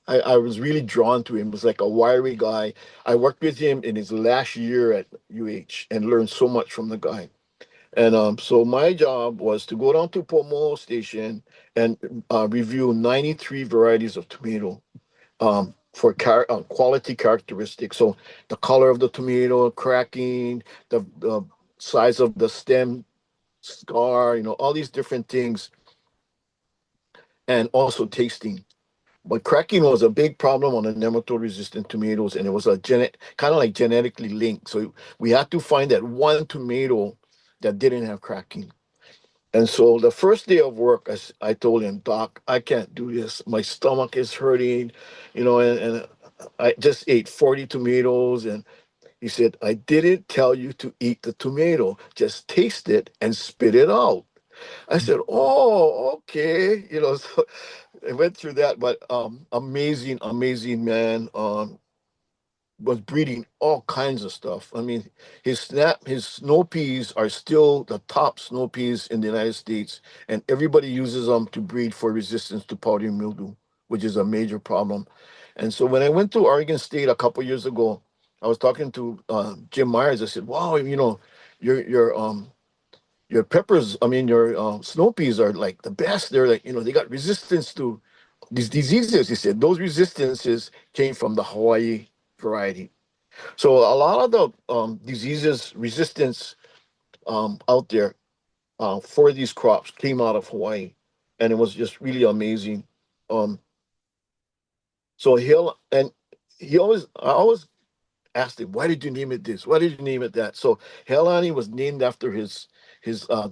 I was really drawn to him. He was like a wiry guy. I worked with him in his last year at UH and learned so much from the guy. And so my job was to go down to Pomo Station and review 93 varieties of tomato for quality characteristics. So the color of the tomato, cracking, the size of the stem scar, all these different things, and also tasting. But cracking was a big problem on the nematode-resistant tomatoes, and it was a kind of like genetically linked. So we had to find that one tomato that didn't have cracking. And so the first day of work, I told him, "Doc, I can't do this. My stomach is hurting, and I just ate 40 tomatoes." And he said, "I didn't tell you to eat the tomato. Just taste it and spit it out." I said, "Oh, okay." So I went through that, but amazing, amazing man. Was breeding all kinds of stuff. I mean, his snow peas are still the top snow peas in the United States, and everybody uses them to breed for resistance to powdery mildew, which is a major problem. And so when I went to Oregon State a couple years ago, I was talking to Jim Myers. I said, "Wow, your peppers, I mean your snow peas are like the best. They're like, they got resistance to these diseases." He said those resistances came from the Hawaii variety. So a lot of the diseases resistance out there for these crops came out of Hawaii, and it was just really amazing. Um, so I always asked him, "Why did you name it this? Why did you name it that?" So Helani was named after his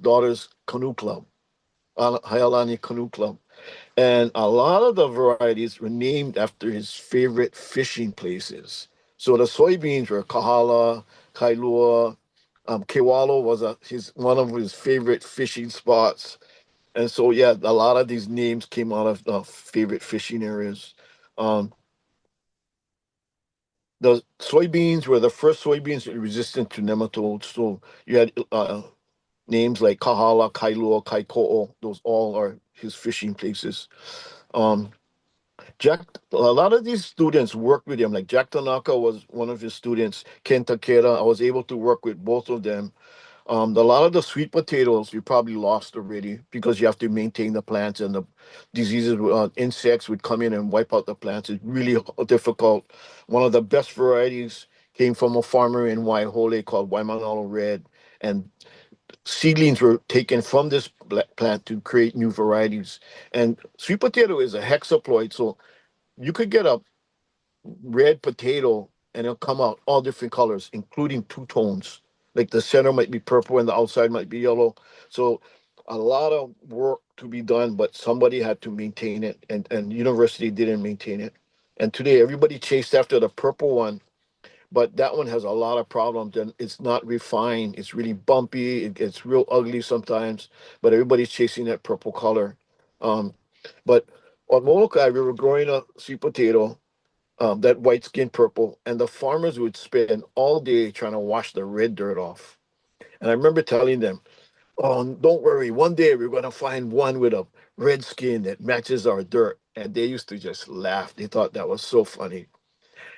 daughter's canoe club, Hailani Canoe Club. And a lot of the varieties were named after his favorite fishing places. So the soybeans were Kahala, Kailua, Kewalo was one of his favorite fishing spots. And so yeah, a lot of these names came out of favorite fishing areas. Um, the soybeans were the first soybeans resistant to nematodes. So you had names like Kahala, Kailua, Kaiko'o. Those all are his fishing places. Um, Jack, a lot of these students worked with him. Like Jack Tanaka was one of his students. Ken Takeda, I was able to work with both of them. A lot of the sweet potatoes we probably lost already because you have to maintain the plants and the diseases, insects would come in and wipe out the plants. It's really difficult. One of the best varieties came from a farmer in Waihole called Waimanalo Red, and seedlings were taken from this plant to create new varieties. And sweet potato is a hexaploid, so you could get a red potato and it'll come out all different colors, including two tones. Like the center might be purple and the outside might be yellow. So a lot of work to be done, but somebody had to maintain it, and university didn't maintain it. And today everybody chased after the purple one, but that one has a lot of problems and it's not refined. It's really bumpy. It gets real ugly sometimes, but everybody's chasing that purple color. Um, but on Molokai, we were growing a sweet potato, that white skin purple, and the farmers would spend all day trying to wash the red dirt off. And I remember telling them, "Oh, don't worry, one day we're going to find one with a red skin that matches our dirt." And they used to just laugh. They thought that was so funny.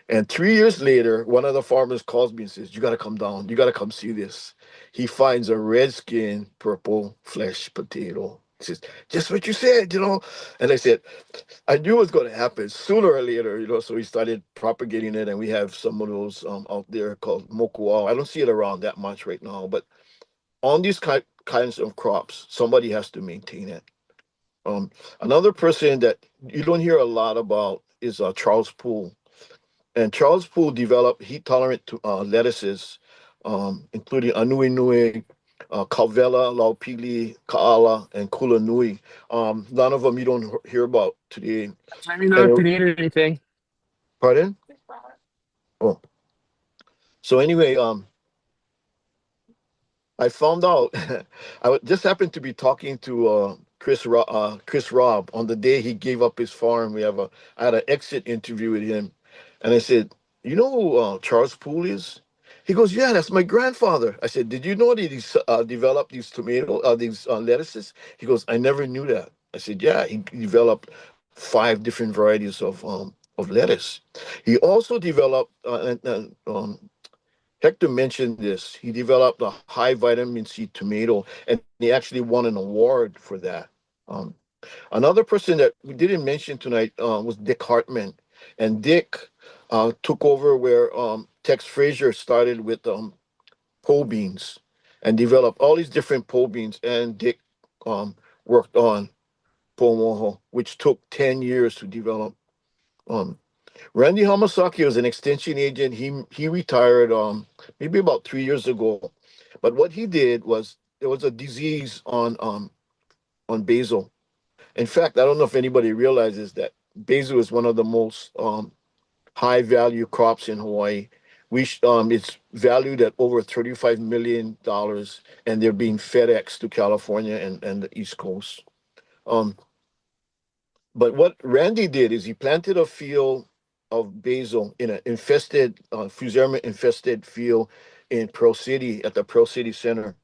And 3 years later, one of the farmers calls me and says, "You got to come down. You got to come see this." He finds a red skin, purple flesh potato. He says, just what you said, you know. And I said, I knew it was going to happen sooner or later, you know. So we started propagating it, and we have some of those out there called mokuau. I don't see it around that much right now, but on these kinds of crops, somebody has to maintain it. Another person that you don't hear a lot about is Charles Poole. And Charles Poole developed heat-tolerant lettuces, including Anui Nui, Calvela, Laupili, Kaala, and Kula Nui. None of them you don't hear about today. I mean, not And, to eat anything. pardon? Oh, so anyway, I found out. Just happened to be talking to Chris Robb on the day he gave up his farm. I had an exit interview with him, and I said, "You know who Charles Poole is?" He goes, "Yeah, that's my grandfather." I said, "Did you know that he developed these these lettuces?" He goes, "I never knew that." I said, "Yeah, he developed five different varieties of lettuce. He also developed Hector mentioned this. He developed a high vitamin C tomato, and he actually won an award for that. Um, Another person that we didn't mention tonight was Dick Hartman, and Dick took over where Tex Frazier started with pole beans, and developed all these different pole beans. And Dick um, worked on pomoho, which took 10 years to develop. Um, Randy Hamasaki was an extension agent. He retired maybe about 3 years ago. But what he did was there was a disease on basil. In fact, I don't know if anybody realizes that basil is one of the most high value crops in Hawaii. It's valued at over $35 million, and they're being FedEx to California and the East Coast. Um, But what Randy did is he planted a field of basil in an infested, fusarium infested field in Pearl City at the Pearl City Center.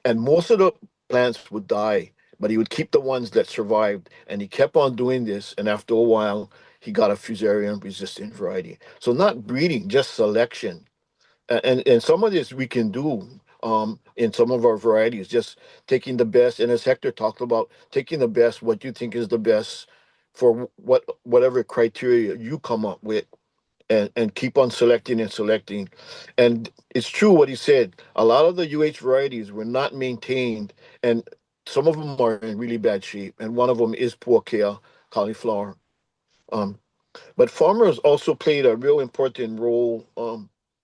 And most of the plants would die, but he would keep the ones that survived. And he kept on doing this. And after a while, he got a fusarium resistant variety. So not breeding, just selection. And some of this we can do in some of our varieties, just taking the best. And as Hector talked about, taking the best, what you think is the best for whatever criteria you come up with, and keep on selecting and selecting. And it's true what he said. A lot of the UH varieties were not maintained, and some of them are in really bad shape. And one of them is Puakea cauliflower. Um, but farmers also played a real important role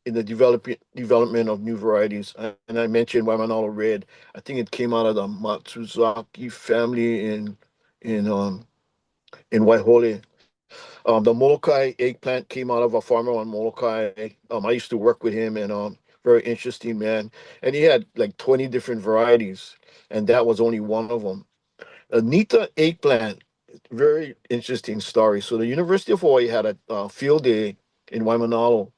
in the development of new varieties. And I mentioned Waimanalo Red. I think it came out of the Matsuzaki family in Waihole. The Molokai eggplant came out of a farmer on Molokai. I used to work with him, and very interesting man. And he had like 20 different varieties, and that was only one of them. Anita eggplant, very interesting story. So the University of Hawaii had a field day in Waimanalo,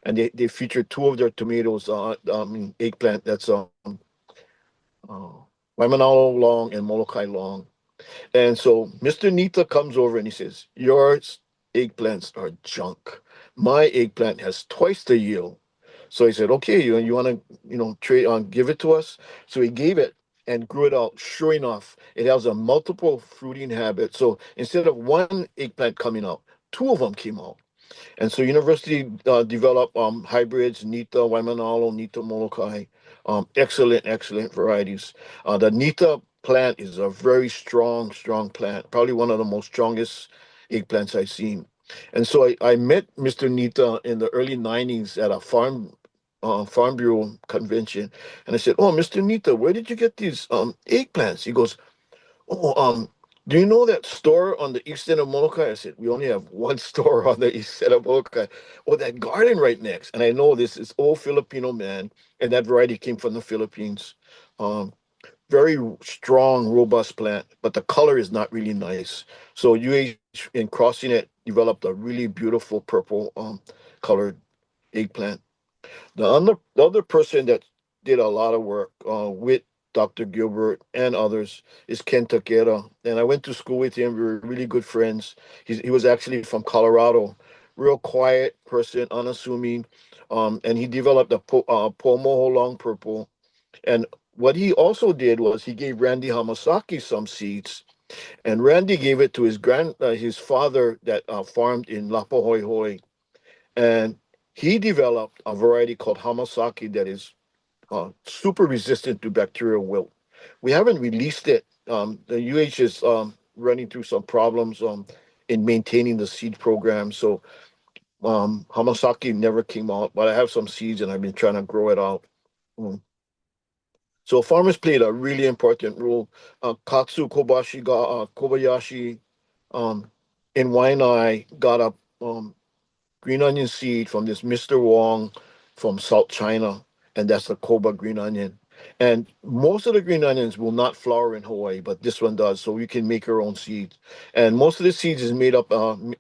and they featured two of their tomatoes, eggplant that's uh, Waimanalo long and Molokai long. And so Mr. Nita comes over and he says, "Your eggplants are junk. My eggplant has twice the yield." So he said, "Okay, you want to, trade on, give it to us?" So he gave it and grew it out. Sure enough, it has a multiple fruiting habit. So instead of one eggplant coming out, two of them came out. And so university developed hybrids, Nita, Waimanalo, Nita, Molokai, excellent varieties. The Nita plant is a very strong plant, probably one of the most strongest eggplants I've seen. And so I met Mr. Nita in the early 90s at a Farm Bureau convention. And I said, "Oh, Mr. Nita, where did you get these eggplants?" He goes, "Oh, do you know that store on the east end of Molokai?" I said, "We only have one store on the east end of Molokai." "Oh, that garden right next." And I know this is old Filipino man, and that variety came from the Philippines. Um, Very strong, robust plant, but the color is not really nice. So UH, in crossing it, developed a really beautiful purple colored eggplant. The other person that did a lot of work with Dr. Gilbert and others is Ken Takeda. And I went to school with him. We were really good friends. He was actually from Colorado, real quiet person, unassuming. And he developed a Pomoho long purple. And what he also did was he gave Randy Hamasaki some seeds, and Randy gave it to his father that farmed in Lapahoihoi, and he developed a variety called Hamasaki that is super resistant to bacterial wilt. We haven't released it. The UH is running through some problems in maintaining the seed program, so Hamasaki never came out. But I have some seeds, and I've been trying to grow it out. Mm. So farmers played a really important role. Kobayashi um, in Waianae got a green onion seed from this Mr. Wong from South China, and that's the Koba green onion. And most of the green onions will not flower in Hawaii, but this one does. So we can make our own seeds. And most of the seeds is made in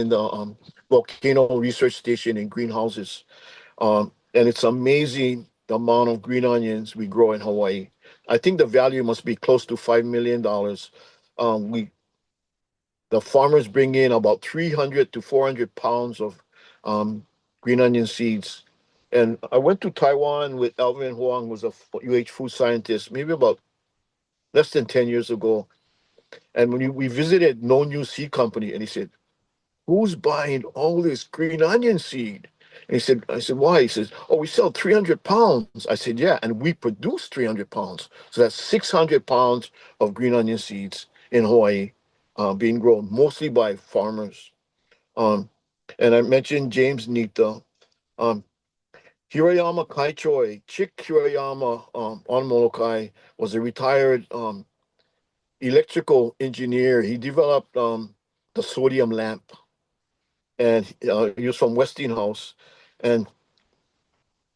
the volcano research station in greenhouses. And it's amazing the amount of green onions we grow in Hawaii. I think the value must be close to $5 million. We The farmers bring in about 300 to 400 pounds of um, green onion seeds. And I went to Taiwan with Alvin Huang, who's a UH food scientist, maybe about less than 10 years ago. And we visited No New Seed Company, and he said, "Who's buying all this green onion seed?" And I said, "Why?" He says, "Oh, we sell 300 pounds." I said, "Yeah, and we produce 300 pounds. So that's 600 pounds of green onion seeds in Hawaii being grown mostly by farmers." Um, and I mentioned James Nita. Um, Hirayama Kaichoi, Chick Hirayama on Molokai, was a retired electrical engineer. He developed the sodium lamp, and he was from Westinghouse. And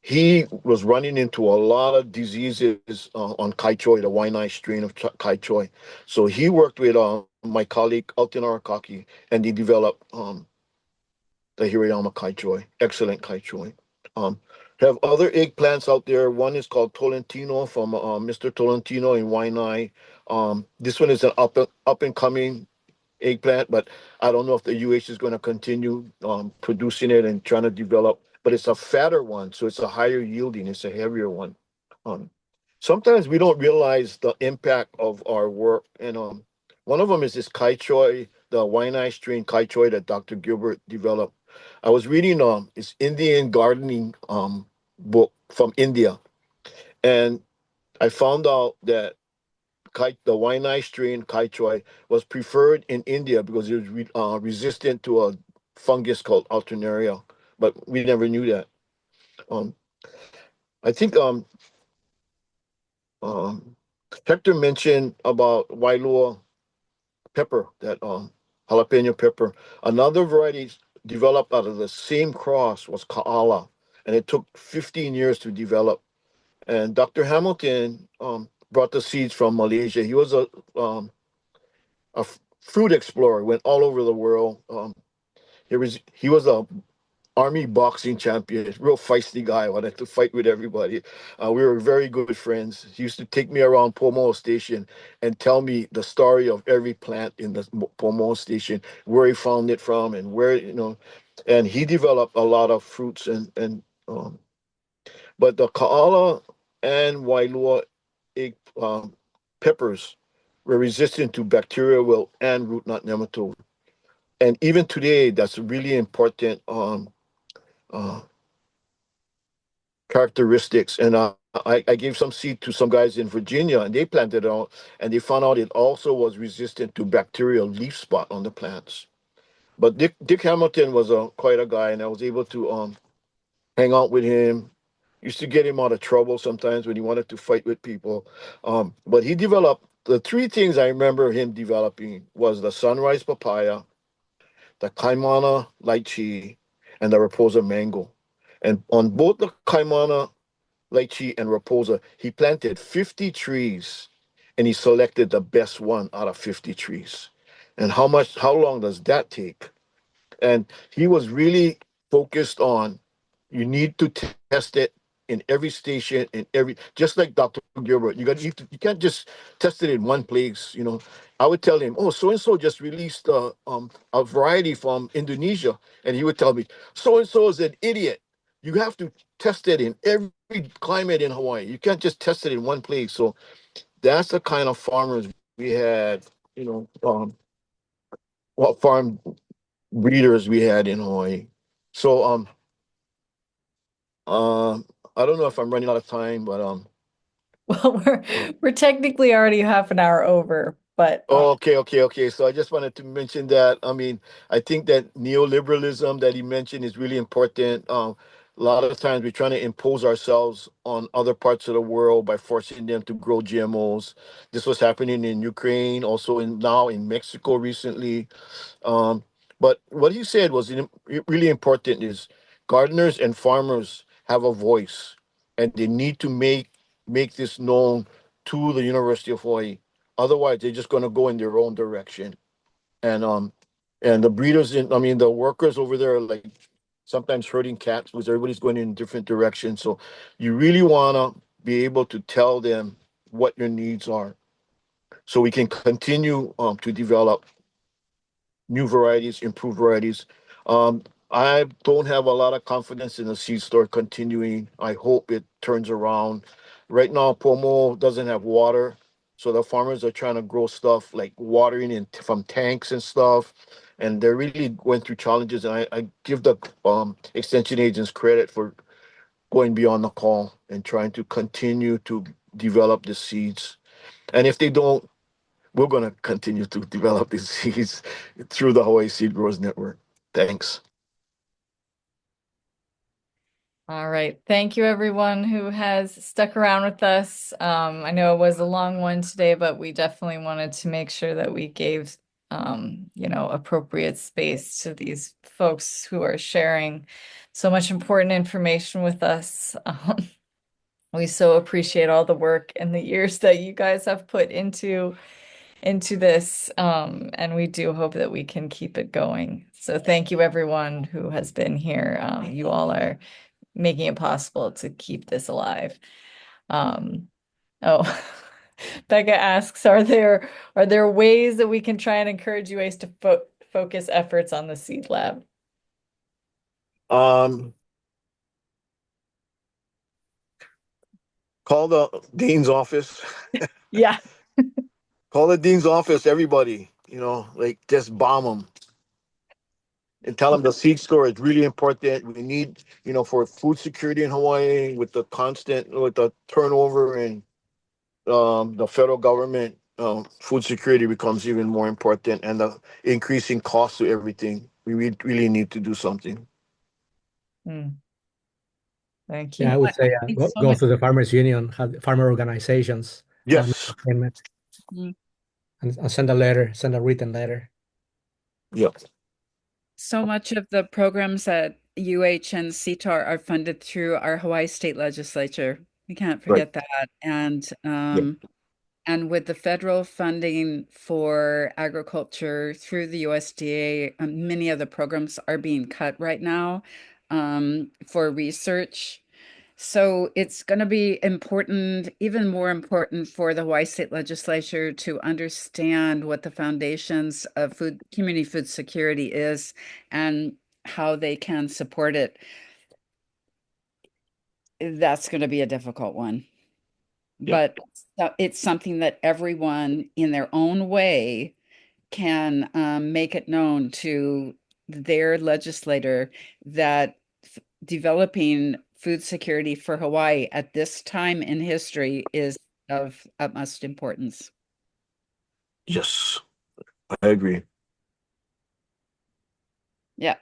he was running into a lot of diseases on Kaichoi, the Waianae strain of Kaichoi. So he worked with my colleague Alton Arakaki, and they developed the Hirayama Kaichoi, excellent Kaichoi. Um, have other eggplants out there. One is called Tolentino from Mr. Tolentino in Waianae. This one is an up and coming eggplant, but I don't know if the UH is going to continue producing it and trying to develop. But it's a fatter one, so it's a higher yielding. It's a heavier one. Um, Sometimes we don't realize the impact of our work, and one of them is this kai choi, the Waianae strain kai choi that Dr. Gilbert developed. I was reading this Indian gardening book from India, and I found out that the Waianae strain kai choi was preferred in India because it was resistant to a fungus called Alternaria, but we never knew that. Um, I think um, Hector mentioned about Wailua pepper, that jalapeno pepper. Another variety developed out of the same cross was Kaala, and it took 15 years to develop. And Dr. Hamilton brought the seeds from Malaysia. He was a fruit explorer, went all over the world. He was a army boxing champion, real feisty guy, wanted to fight with everybody. We were very good friends. He used to take me around Pomo Station and tell me the story of every plant in the Pomo Station, where he found it from, and and he developed a lot of fruits and but the Kaala and Wailua egg, peppers were resistant to bacterial wilt and root knot nematode. And even today, that's a really important uh, characteristics. And I gave some seed to some guys in Virginia, and they planted it out, and they found out it also was resistant to bacterial leaf spot on the plants. But Dick Hamilton was quite a guy, and I was able to hang out with him. Used to get him out of trouble sometimes when he wanted to fight with people. But he developed the three things I remember him developing was the sunrise papaya, the Kaimana lychee, and the Raposa mango. And on both the Kaimana lychee and Raposa, he planted 50 trees, and he selected the best one out of 50 trees. And how long does that take? And he was really focused on you need to test it in every station, in every just like Dr. Gilbert. You can't just test it in one place. I would tell him, "Oh, so and so just released a variety from Indonesia," and he would tell me, "So and so is an idiot. you have to test it in every climate in Hawaii. You can't just test it in one place. So that's the kind of farmers we had, what farm breeders we had in Hawaii. So um I don't know if I'm running out of time, but Well, we're technically already half an hour over, but oh, okay. So I just wanted to mention that. I mean, I think that neoliberalism that he mentioned is really important. A lot of times we're trying to impose ourselves on other parts of the world by forcing them to grow GMOs. This was happening in Ukraine, also in now in Mexico recently. Um, but what he said was really important is gardeners and farmers have a voice, and they need to make this known to the University of Hawaii. Otherwise, they're just going to go in their own direction. And the breeders I mean, the workers over there are like sometimes herding cats because everybody's going in different directions. So you really want to be able to tell them what your needs are, so we can continue to develop new varieties, improved varieties. I don't have a lot of confidence in the seed store continuing. I hope it turns around. Right now, Pomo doesn't have water, so the farmers are trying to grow stuff like watering in from tanks and stuff, and they're really going through challenges. And I give the extension agents credit for going beyond the call and trying to continue to develop the seeds. And if they don't, we're going to continue to develop these seeds through the Hawaii Seed Growers Network. Thanks. all right. Thank you, everyone who has stuck around with us. I know it was a long one today, but we definitely wanted to make sure that we gave, appropriate space to these folks who are sharing so much important information with us. We so appreciate all the work and the years that you guys have put into this, and we do hope that we can keep it going. So thank you, everyone who has been here. You all are making it possible to keep this alive. Um, oh, Becca asks, are there ways that we can try and encourage UAs to focus efforts on the seed lab? Um, Call the dean's office. Yeah. Call the dean's office, everybody. Like just bomb them and tell them the seed store is really important. We need, for food security in Hawaii with the turnover and the federal government, food security becomes even more important, and the increasing cost to everything. We really need to do something. Hmm. Thank Yeah, I you. would say Thanks go, so go much. to the farmers union, have farmer organizations, make Yes. a payment, Mm. and send a letter, send a written letter. Yep. So much of the programs at UH and CTAR are funded through our Hawaii State Legislature. We can't Right. forget that. And Yep. and with the federal funding for agriculture through the USDA, many of the programs are being cut right now for research. So it's going to be important, even more important for the Hawaii State Legislature to understand what the foundations of community food security is and how they can support it. That's going to be a difficult one. Yep. But it's something that everyone in their own way can make it known to their legislator that developing food security for Hawaii at this time in history is of utmost importance. Yes. I agree. Yeah.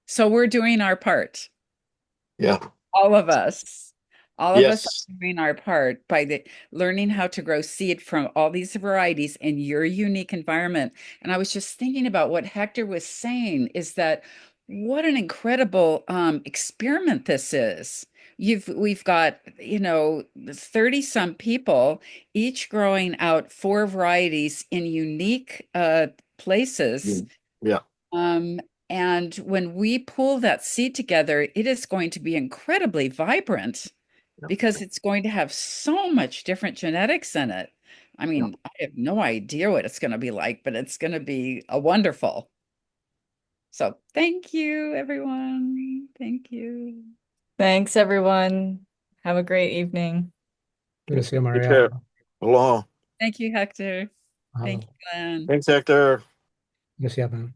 So we're doing our part. Yeah. All of us. All of us Yes. are doing our part by learning how to grow seed from all these varieties in your unique environment. And I was just thinking about what Hector was saying is that what an incredible experiment this is. We've got, 30 some people, each growing out four varieties in unique places. Mm. Yeah. Um, and when we pull that seed together, it is going to be incredibly vibrant Yeah. because it's going to have so much different genetics in it. I Yeah. mean, I have no idea what it's going to be like, but it's going to be a wonderful. So thank you, everyone. Thank you. Thanks, everyone. Have a great evening. Good to see you, Take Maria. care. Aloha. Thank you, Hector. Thank Mahalo. you, Glenn. Thanks, Hector. Good to see you, man.